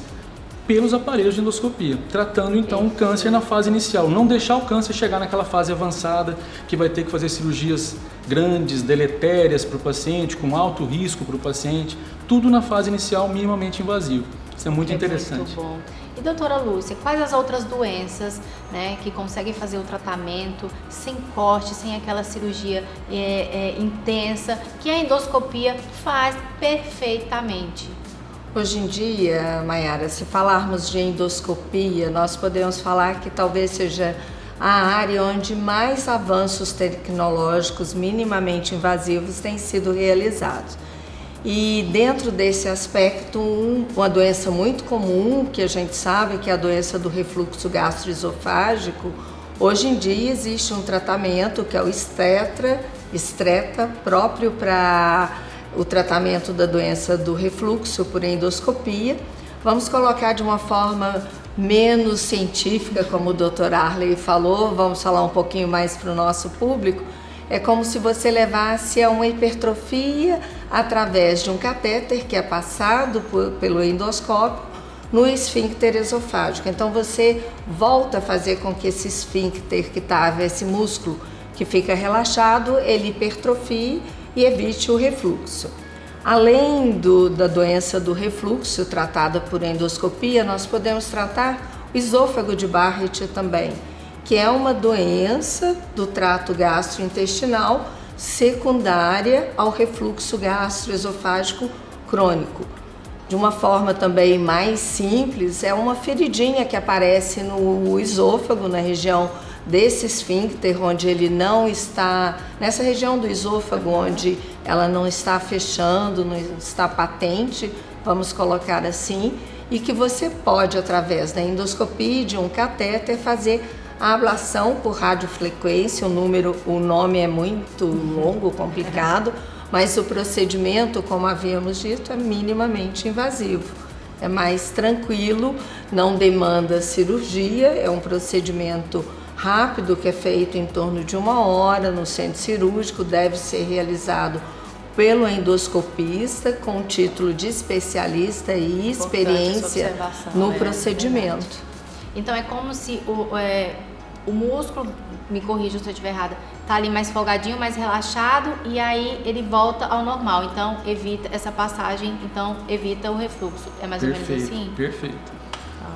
pelos aparelhos de endoscopia, tratando então o câncer na fase inicial, não deixar o câncer chegar naquela fase avançada, que vai ter que fazer cirurgias grandes, deletérias para o paciente, com alto risco para o paciente, tudo na fase inicial minimamente invasivo. Isso é muito interessante. Muito bom. E doutora Lúcia, quais as outras doenças, né, que conseguem fazer o tratamento sem corte, sem aquela cirurgia intensa, que a endoscopia faz perfeitamente? Hoje em dia, Maiara, se falarmos de endoscopia, nós podemos falar que talvez seja a área onde mais avanços tecnológicos minimamente invasivos têm sido realizados. E dentro desse aspecto, uma doença muito comum que a gente sabe que é a doença do refluxo gastroesofágico, hoje em dia existe um tratamento que é o Stretta, próprio para o tratamento da doença do refluxo por endoscopia. Vamos colocar de uma forma menos científica, como o Dr. Arley falou, vamos falar um pouquinho mais para o nosso público. É como se você levasse a uma hipertrofia através de um catéter que é passado pelo endoscópio no esfíncter esofágico. Então você volta a fazer com que esse esfíncter que estava, esse músculo que fica relaxado, ele hipertrofie e evite o refluxo. Além da doença do refluxo tratada por endoscopia, nós podemos tratar o esôfago de Barrett também, que é uma doença do trato gastrointestinal secundária ao refluxo gastroesofágico crônico. De uma forma também mais simples, é uma feridinha que aparece no esôfago, na região desse esfíncter, onde ele não está, nessa região do esôfago, onde ela não está fechando, não está patente, vamos colocar assim, e que você pode, através da endoscopia e de um catéter, fazer a ablação por radiofrequência. O nome é muito longo, complicado, mas o procedimento, como havíamos dito, é minimamente invasivo. É mais tranquilo, não demanda cirurgia, é um procedimento rápido que é feito em torno de 1 hora no centro cirúrgico, deve ser realizado pelo endoscopista com título de especialista e experiência no procedimento. Então é como se o músculo, me corrija se eu estiver errada, está ali mais folgadinho, mais relaxado e aí ele volta ao normal. Então evita essa passagem, então evita o refluxo. É mais ou menos assim? Perfeito.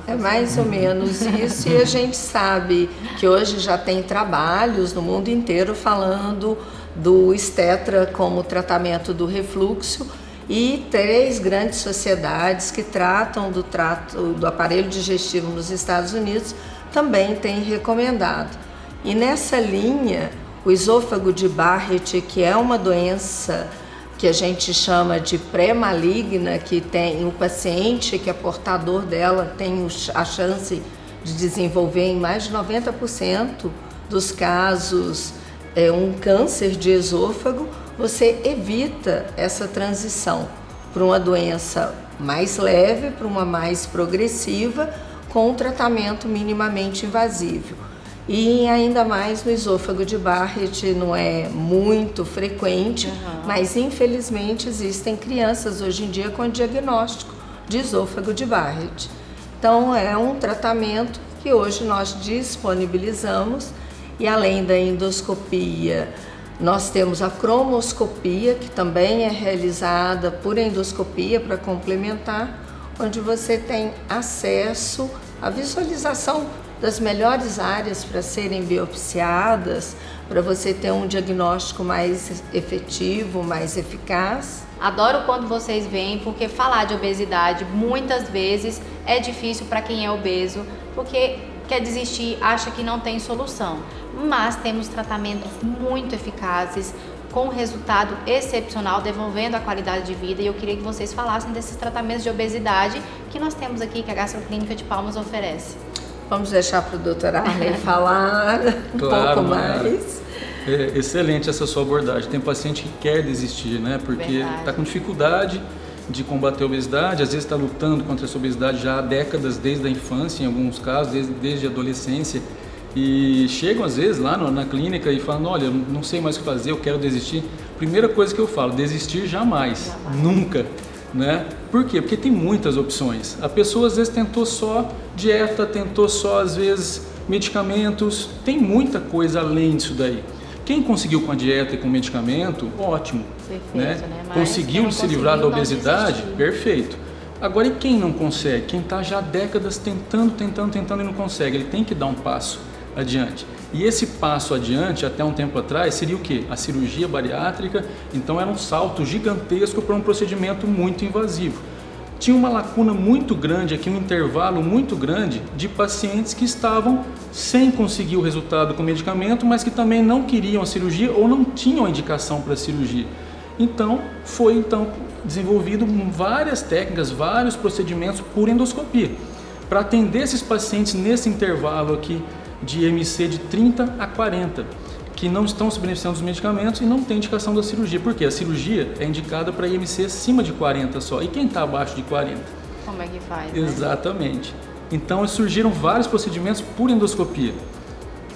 É mais ou menos isso, e a gente sabe que hoje já tem trabalhos no mundo inteiro falando do Stretta como tratamento do refluxo, e 3 grandes sociedades que tratam do aparelho digestivo nos Estados Unidos também têm recomendado. E nessa linha, o esôfago de Barrett, que é uma doença que a gente chama de pré-maligna, que tem o paciente que é portador dela tem a chance de desenvolver em mais de 90% dos casos um câncer de esôfago, você evita essa transição para uma doença mais leve, para uma mais progressiva, com um tratamento minimamente invasivo. E ainda mais no esôfago de Barrett não é muito frequente, mas infelizmente existem crianças hoje em dia com diagnóstico de esôfago de Barrett. Então é um tratamento que hoje nós disponibilizamos, e além da endoscopia, nós temos a cromoscopia, que também é realizada por endoscopia para complementar, onde você tem acesso à visualização das melhores áreas para serem biopsiadas, para você ter um diagnóstico mais efetivo, mais eficaz. Adoro quando vocês vêm, porque falar de obesidade muitas vezes é difícil para quem é obeso, porque quer desistir, acha que não tem solução. Mas temos tratamentos muito eficazes, com resultado excepcional, devolvendo a qualidade de vida, e eu queria que vocês falassem desses tratamentos de obesidade que nós temos aqui, que a Gastroclínica de Palmas oferece. Vamos deixar para o Dr. Arley falar um pouco mais. É excelente essa sua abordagem. Tem paciente que quer desistir, né? Porque está com dificuldade de combater a obesidade, às vezes está lutando contra essa obesidade já há décadas, desde a infância, em alguns casos, desde a adolescência. E chegam às vezes lá na clínica e falam, olha, eu não sei mais o que fazer, eu quero desistir. Primeira coisa que eu falo, desistir jamais. Nunca. Né? Por quê? Porque tem muitas opções. A pessoa às vezes tentou só dieta, tentou só às vezes medicamentos, tem muita coisa além disso daí. Quem conseguiu com a dieta e com o medicamento, ótimo. Perfeito, né? Conseguiu se livrar da obesidade, perfeito. Agora, e quem não consegue? Quem está já há décadas tentando e não consegue, ele tem que dar um passo adiante. E esse passo adiante, até um tempo atrás, seria o quê? A cirurgia bariátrica. Então era um salto gigantesco para um procedimento muito invasivo. tinha uma lacuna muito grande aqui, um intervalo muito grande de pacientes que estavam sem conseguir o resultado com o medicamento, mas que também não queriam a cirurgia ou não tinham a indicação para a cirurgia. Então, foi desenvolvido várias técnicas, vários procedimentos por endoscopia, para atender esses pacientes nesse intervalo aqui de IMC de 30 a 40, que não estão se beneficiando dos medicamentos e não tem indicação da cirurgia. Porque a cirurgia é indicada para IMC acima de 40 só. E quem está abaixo de 40? Como é que faz, né? Exatamente. Então surgiram vários procedimentos por endoscopia,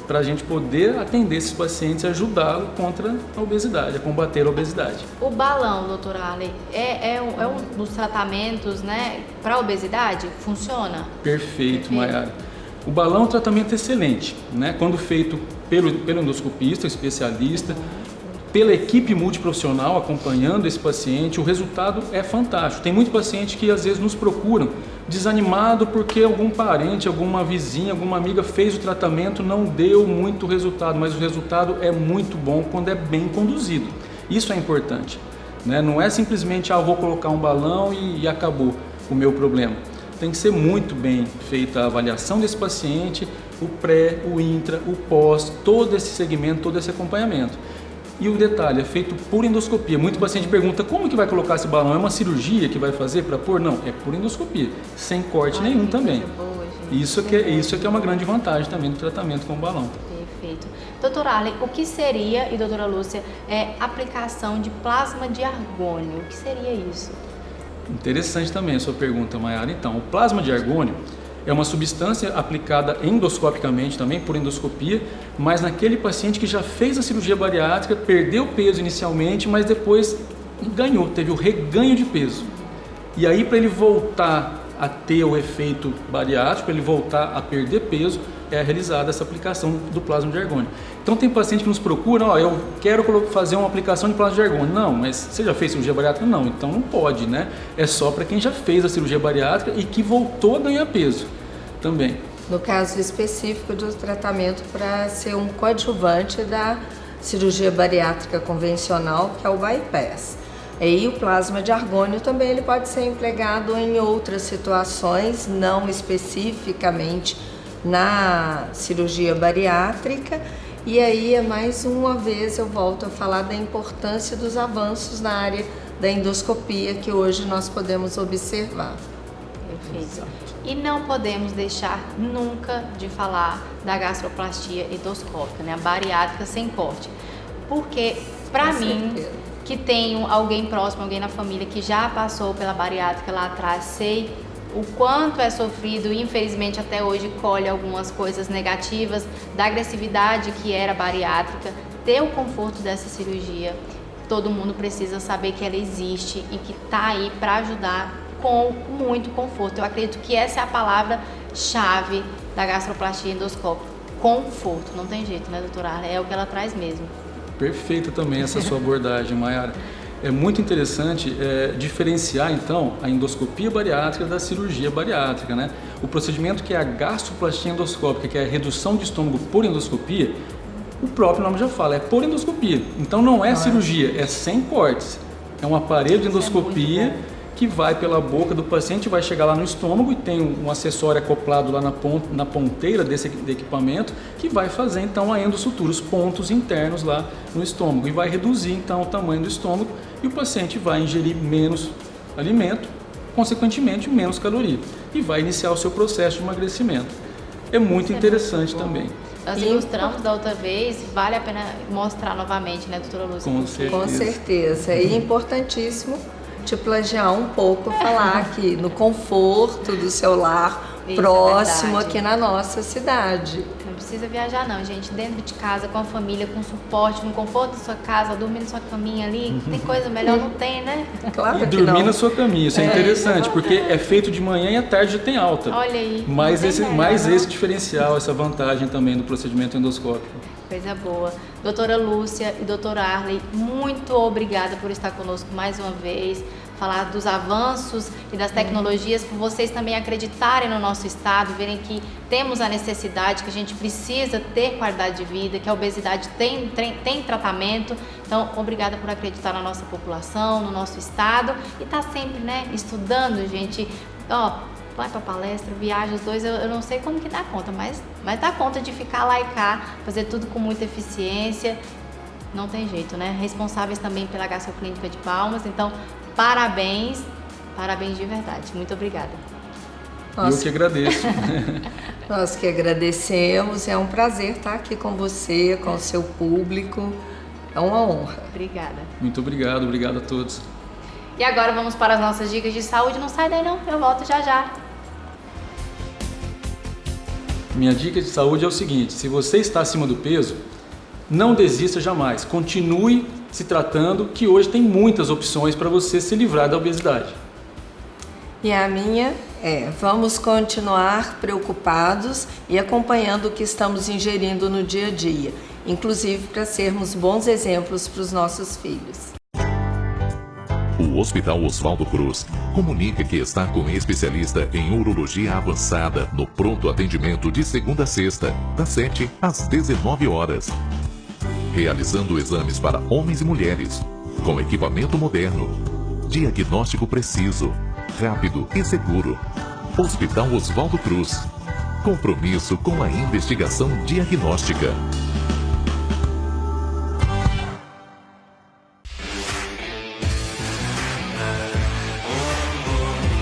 para a gente poder atender esses pacientes e ajudá-los contra a obesidade, a combater a obesidade. O balão, doutora Arley, é um dos tratamentos, né, para obesidade? Funciona? Perfeito, Maiara. O balão é um tratamento excelente, né? Quando feito pelo endoscopista, especialista, pela equipe multiprofissional acompanhando esse paciente, o resultado é fantástico. Tem muito paciente que às vezes nos procuram desanimado porque algum parente, alguma vizinha, alguma amiga fez o tratamento, não deu muito resultado, mas o resultado é muito bom quando é bem conduzido. Isso é importante, né? Não é simplesmente, vou colocar um balão e acabou o meu problema. Tem que ser muito bem feita a avaliação desse paciente, o pré, o intra, o pós, todo esse segmento, todo esse acompanhamento. E o detalhe, é feito por endoscopia. Muito paciente pergunta, como que vai colocar esse balão? É uma cirurgia que vai fazer para pôr? Não, é por endoscopia, sem corte nenhum também. Boa, isso que é uma grande vantagem também do tratamento com o balão. Perfeito. Doutora Arley, o que seria, e doutora Lúcia, aplicação de plasma de argônio? O que seria isso? Interessante também a sua pergunta, Maiara. Então, o plasma de argônio é uma substância aplicada endoscopicamente também, por endoscopia, mas naquele paciente que já fez a cirurgia bariátrica, perdeu peso inicialmente, mas depois teve o reganho de peso. E aí, para ele voltar a ter o efeito bariátrico, para ele voltar a perder peso, é realizada essa aplicação do plasma de argônio. Então tem paciente que nos procura, eu quero fazer uma aplicação de plasma de argônio. Não, mas você já fez cirurgia bariátrica? Não, então não pode, né? É só para quem já fez a cirurgia bariátrica e que voltou a ganhar peso também. No caso específico do tratamento para ser um coadjuvante da cirurgia bariátrica convencional, que é o bypass. E o plasma de argônio também ele pode ser empregado em outras situações, não especificamente na cirurgia bariátrica. E aí, mais uma vez, eu volto a falar da importância dos avanços na área da endoscopia que hoje nós podemos observar. Perfeito. E não podemos deixar nunca de falar da gastroplastia endoscópica, né? A bariátrica sem corte. Porque, para mim, que tenho alguém próximo, alguém na família que já passou pela bariátrica lá atrás, sei o quanto é sofrido e infelizmente até hoje colhe algumas coisas negativas da agressividade que era bariátrica, ter o conforto dessa cirurgia. Todo mundo precisa saber que ela existe e que está aí para ajudar com muito conforto. Eu acredito que essa é a palavra-chave da gastroplastia endoscópica. Conforto, não tem jeito, né, doutora Arley? É o que ela traz mesmo. Perfeita também essa sua abordagem, Maiara. É muito interessante diferenciar, então, a endoscopia bariátrica da cirurgia bariátrica, né? O procedimento que é a gastroplastia endoscópica, que é a redução de estômago por endoscopia, o próprio nome já fala, é por endoscopia. Então não é cirurgia, é sem cortes. É um aparelho de endoscopia que vai pela boca do paciente, vai chegar lá no estômago e tem um acessório acoplado lá na ponteira desse equipamento que vai fazer então a endossutura, os pontos internos lá no estômago, e vai reduzir então o tamanho do estômago e o paciente vai ingerir menos alimento, consequentemente menos caloria, e vai iniciar o seu processo de emagrecimento. É muito interessante também. Nós ilustramos da outra vez, vale a pena mostrar novamente, né, doutora Lúcia? Com certeza. E é importantíssimo te plagiar um pouco, falar aqui no conforto do seu lar, próximo aqui na nossa cidade. Não precisa viajar não, gente, dentro de casa, com a família, com suporte, no conforto da sua casa, dormir na sua caminha ali, tem coisa melhor, não tem, né? Claro que dormir não. na sua caminha, isso é interessante, porque é feito de manhã e à tarde já tem alta. Olha aí. Mais esse diferencial, essa vantagem também do procedimento endoscópico. Coisa boa. Doutora Lúcia e doutora Arley, muito obrigada por estar conosco mais uma vez, falar dos avanços e das tecnologias, por vocês também acreditarem no nosso estado, verem que temos a necessidade, que a gente precisa ter qualidade de vida, que a obesidade tem tratamento. Então, obrigada por acreditar na nossa população, no nosso estado e tá sempre, né, estudando, gente. Vai pra palestra, viaja os dois, eu não sei como que dá conta, mas dá conta de ficar lá e cá, fazer tudo com muita eficiência. Não tem jeito, né? Responsáveis também pela Gastroclínica de Palmas. Então, parabéns de verdade. Muito obrigada. Eu que agradeço. Nós que agradecemos. É um prazer estar aqui com você, com o seu público. É uma honra. Obrigada. Muito obrigado a todos. E agora vamos para as nossas dicas de saúde. Não sai daí não, eu volto já. Minha dica de saúde é o seguinte: se você está acima do peso, não desista jamais. Continue se tratando, que hoje tem muitas opções para você se livrar da obesidade. E a minha vamos continuar preocupados e acompanhando o que estamos ingerindo no dia a dia, inclusive para sermos bons exemplos para os nossos filhos. O Hospital Oswaldo Cruz comunica que está com especialista em urologia avançada no pronto atendimento de segunda a sexta, das 7 às 19 horas. Realizando exames para homens e mulheres, com equipamento moderno, diagnóstico preciso, rápido e seguro. Hospital Oswaldo Cruz. Compromisso com a investigação diagnóstica.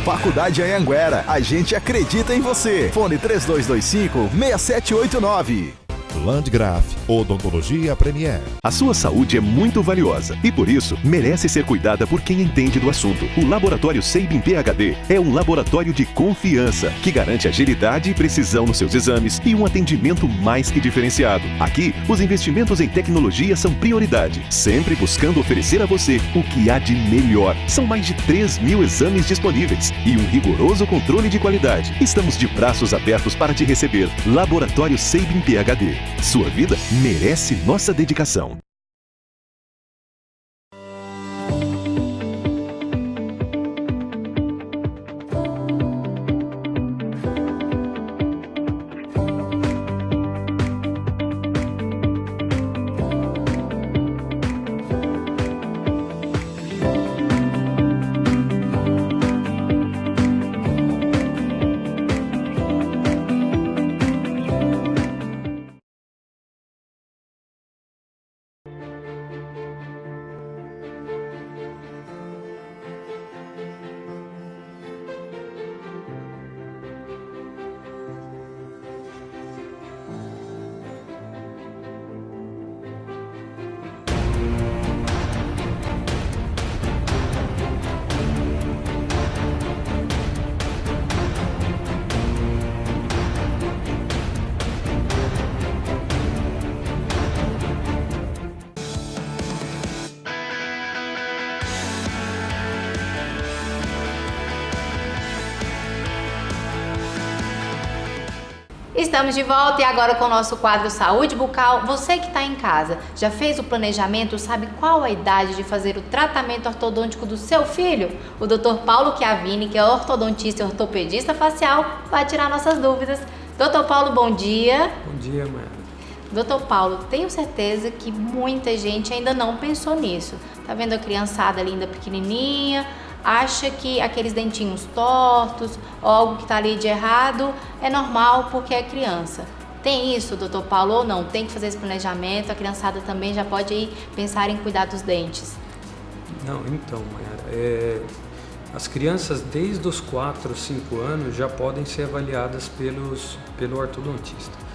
Faculdade Anhanguera, a gente acredita em você. Fone 3225-6789. Landgraf, Odontologia Premier. A sua saúde é muito valiosa e, por isso, merece ser cuidada por quem entende do assunto. O Laboratório Sabin PhD é um laboratório de confiança que garante agilidade e precisão nos seus exames e um atendimento mais que diferenciado. Aqui, os investimentos em tecnologia são prioridade, sempre buscando oferecer a você o que há de melhor. São mais de 3.000 exames disponíveis e um rigoroso controle de qualidade. Estamos de braços abertos para te receber. Laboratório Sabin PhD. Sua vida merece nossa dedicação. Estamos de volta e agora com o nosso quadro Saúde Bucal. Você que está em casa, já fez o planejamento, sabe qual a idade de fazer o tratamento ortodôntico do seu filho? O Dr. Paulo Chiavini, que é ortodontista e ortopedista facial, vai tirar nossas dúvidas. Dr. Paulo, bom dia. Bom dia, Mayara. Dr. Paulo, tenho certeza que muita gente ainda não pensou nisso. Tá vendo a criançada linda pequenininha, acha que aqueles dentinhos tortos ou algo que está ali de errado é normal porque é criança. Tem isso, doutor Paulo, ou não? Tem que fazer esse planejamento, a criançada também já pode aí pensar em cuidar dos dentes. Não, então, Mayara, as crianças desde os 4, 5 anos já podem ser avaliadas pelo ortodontista.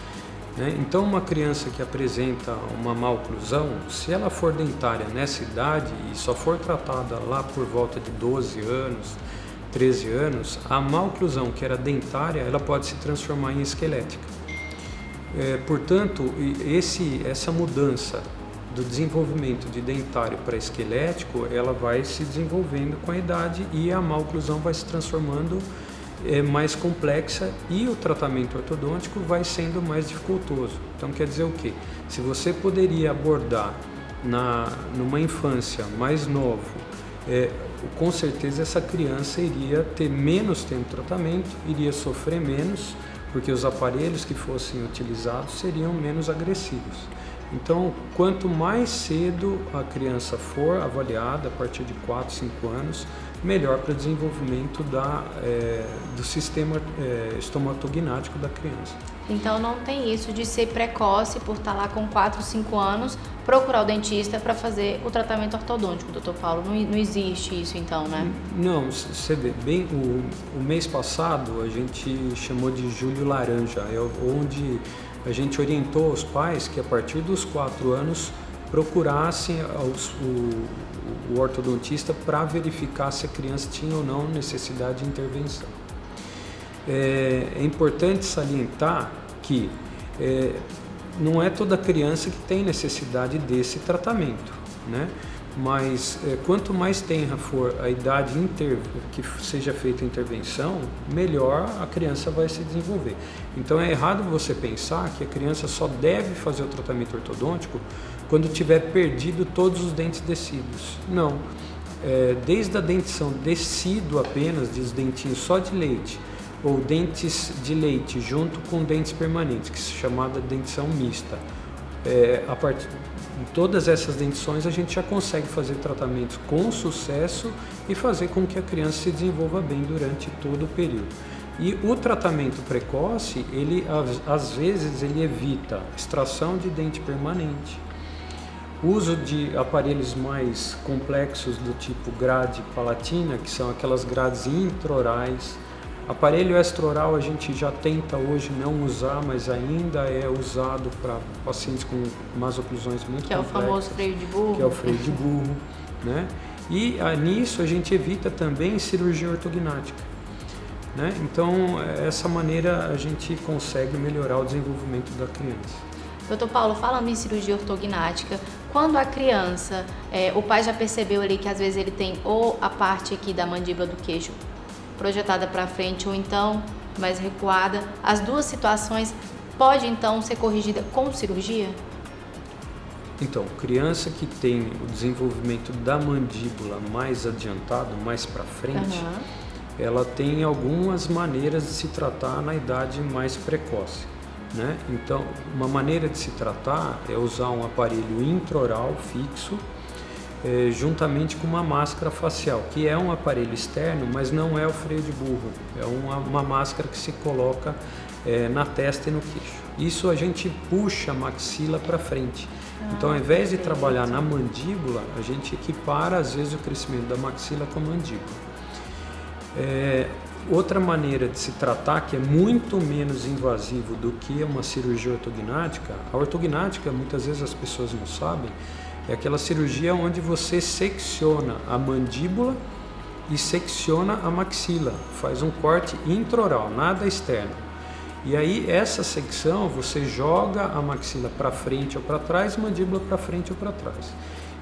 Então, uma criança que apresenta uma maloclusão, se ela for dentária nessa idade e só for tratada lá por volta de 12 anos, 13 anos, a maloclusão que era dentária, ela pode se transformar em esquelética. Portanto, essa mudança do desenvolvimento de dentário para esquelético, ela vai se desenvolvendo com a idade e a maloclusão vai se transformando mais complexa e o tratamento ortodôntico vai sendo mais dificultoso. Então quer dizer o quê? Se você poderia abordar numa infância mais novo com certeza essa criança iria ter menos tempo de tratamento, iria sofrer menos, porque os aparelhos que fossem utilizados seriam menos agressivos. Então, quanto mais cedo a criança for avaliada, a partir de 4, 5 anos, melhor para o desenvolvimento do sistema estomatognático da criança. Então não tem isso de ser precoce por estar lá com 4, 5 anos, procurar o dentista para fazer o tratamento ortodôntico, doutor Paulo. Não existe isso então, né? Não, você vê, bem, o mês passado a gente chamou de Julho Laranja, onde a gente orientou os pais que a partir dos 4 anos procurassem o ortodontista para verificar se a criança tinha ou não necessidade de intervenção. É importante salientar que não é toda criança que tem necessidade desse tratamento, né? Mas quanto mais tenra for a idade que seja feita a intervenção, melhor a criança vai se desenvolver. Então é errado você pensar que a criança só deve fazer o tratamento ortodôntico quando tiver perdido todos os dentes descidos. Não. Desde a dentição decídua apenas, dos dentinhos só de leite, ou dentes de leite junto com dentes permanentes, que é chamada dentição mista. A partir de todas essas dentições a gente já consegue fazer tratamentos com sucesso e fazer com que a criança se desenvolva bem durante todo o período. E o tratamento precoce, às vezes ele evita extração de dente permanente, uso de aparelhos mais complexos do tipo grade palatina, que são aquelas grades intraorais. Aparelho extraoral a gente já tenta hoje não usar, mas ainda é usado para pacientes com umas oclusões muito complexas. Que é o famoso freio de burro. Que é o freio de burro, né? E nisso a gente evita também cirurgia ortognática, né? Então, essa maneira a gente consegue melhorar o desenvolvimento da criança. Doutor Paulo, falando em cirurgia ortognática, quando a criança, o pai já percebeu ali que às vezes ele tem ou a parte aqui da mandíbula do queixo projetada para frente ou então mais recuada, as duas situações pode então ser corrigida com cirurgia? Então, criança que tem o desenvolvimento da mandíbula mais adiantado, mais para frente, ela tem algumas maneiras de se tratar na idade mais precoce, né? Então, uma maneira de se tratar é usar um aparelho intraoral fixo, juntamente com uma máscara facial, que é um aparelho externo, mas não é o freio de burro, é uma máscara que se coloca na testa e no queixo. Isso a gente puxa a maxila para frente. Então, ao invés de trabalhar na mandíbula, a gente equipara às vezes o crescimento da maxila com a mandíbula. Outra maneira de se tratar, que é muito menos invasivo do que uma cirurgia ortognática, a ortognática, muitas vezes as pessoas não sabem, é aquela cirurgia onde você secciona a mandíbula e secciona a maxila, faz um corte intraoral, nada externo. E aí essa secção você joga a maxila para frente ou para trás, mandíbula para frente ou para trás.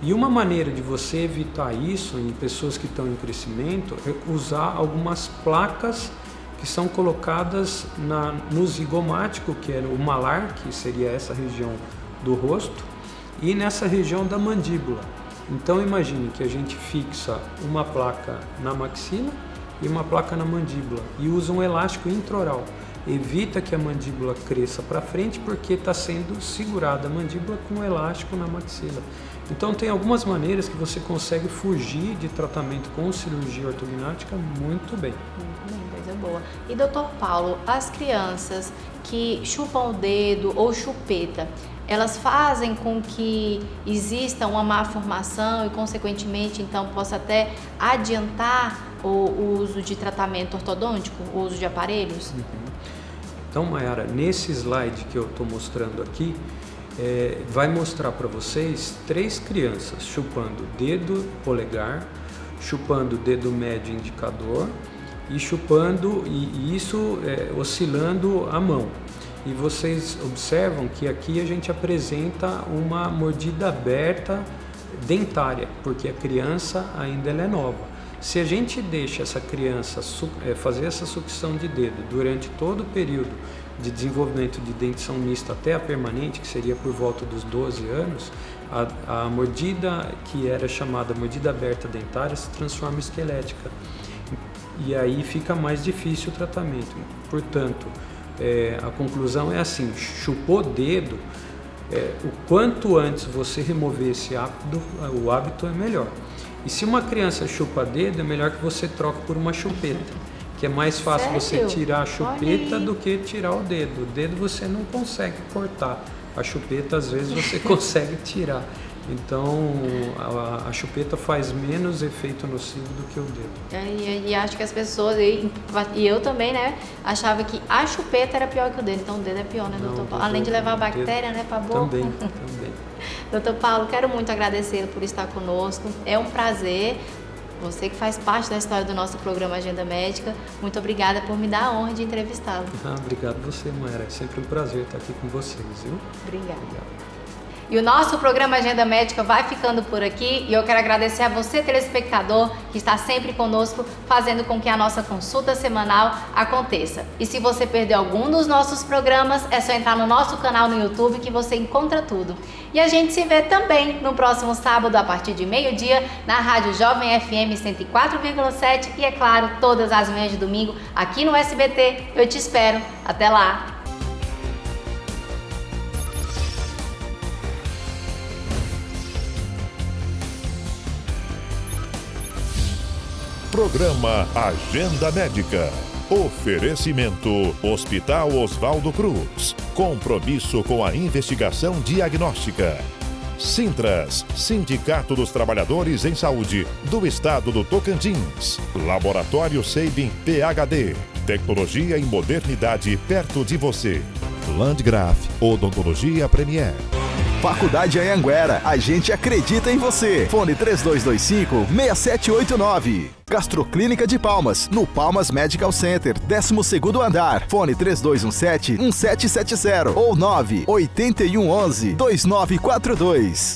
E uma maneira de você evitar isso em pessoas que estão em crescimento é usar algumas placas que são colocadas no zigomático, que é o malar, que seria essa região do rosto, e nessa região da mandíbula. Então imagine que a gente fixa uma placa na maxila e uma placa na mandíbula e usa um elástico intraoral. Evita que a mandíbula cresça para frente porque está sendo segurada a mandíbula com um elástico na maxila. Então tem algumas maneiras que você consegue fugir de tratamento com cirurgia ortognática muito bem. Muito bem, coisa boa. E doutor Paulo, as crianças que chupam o dedo ou chupeta, elas fazem com que exista uma má formação e, consequentemente, então, possa até adiantar o uso de tratamento ortodôntico, o uso de aparelhos? Então, Mayara, nesse slide que eu estou mostrando aqui, vai mostrar para vocês 3 crianças chupando dedo polegar, chupando dedo médio indicador e chupando, e isso oscilando a mão. E vocês observam que aqui a gente apresenta uma mordida aberta dentária, porque a criança ainda é nova. Se a gente deixa essa criança fazer essa sucção de dedo durante todo o período de desenvolvimento de dentição mista até a permanente, que seria por volta dos 12 anos, a mordida que era chamada mordida aberta dentária se transforma em esquelética. E aí fica mais difícil o tratamento. Portanto, a conclusão é assim, chupou o dedo, o quanto antes você remover esse hábito, o hábito é melhor. E se uma criança chupa dedo, é melhor que você troque por uma chupeta, que é mais fácil você tirar a chupeta do que tirar o dedo. O dedo você não consegue cortar, a chupeta às vezes você consegue tirar. Então a chupeta faz menos efeito nocivo do que o dedo. E acho que as pessoas, e eu também, né, achava que a chupeta era pior que o dedo, então o dedo é pior, né, doutor Paulo? Além de levar bactéria, né, pra boca. Também. Doutor Paulo, quero muito agradecê-lo por estar conosco, é um prazer. Você que faz parte da história do nosso programa Agenda Médica, muito obrigada por me dar a honra de entrevistá-lo. Obrigado você, Mayara, é sempre um prazer estar aqui com vocês, viu? Obrigada. E o nosso programa Agenda Médica vai ficando por aqui e eu quero agradecer a você, telespectador, que está sempre conosco, fazendo com que a nossa consulta semanal aconteça. E se você perdeu algum dos nossos programas, é só entrar no nosso canal no YouTube que você encontra tudo. E a gente se vê também no próximo sábado, a partir de meio-dia, na Rádio Jovem FM 104,7 e, é claro, todas as manhãs de domingo aqui no SBT. Eu te espero. Até lá! Programa Agenda Médica. Oferecimento Hospital Oswaldo Cruz. Compromisso com a investigação diagnóstica. Sintras, Sindicato dos Trabalhadores em Saúde do Estado do Tocantins. Laboratório Sabin PhD. Tecnologia e modernidade perto de você. Landgraf Odontologia Premier. Faculdade Anhanguera, a gente acredita em você. Fone 3225-6789. Gastroclínica de Palmas, no Palmas Medical Center, 12º andar. Fone 3217-1770 ou 98111-2942.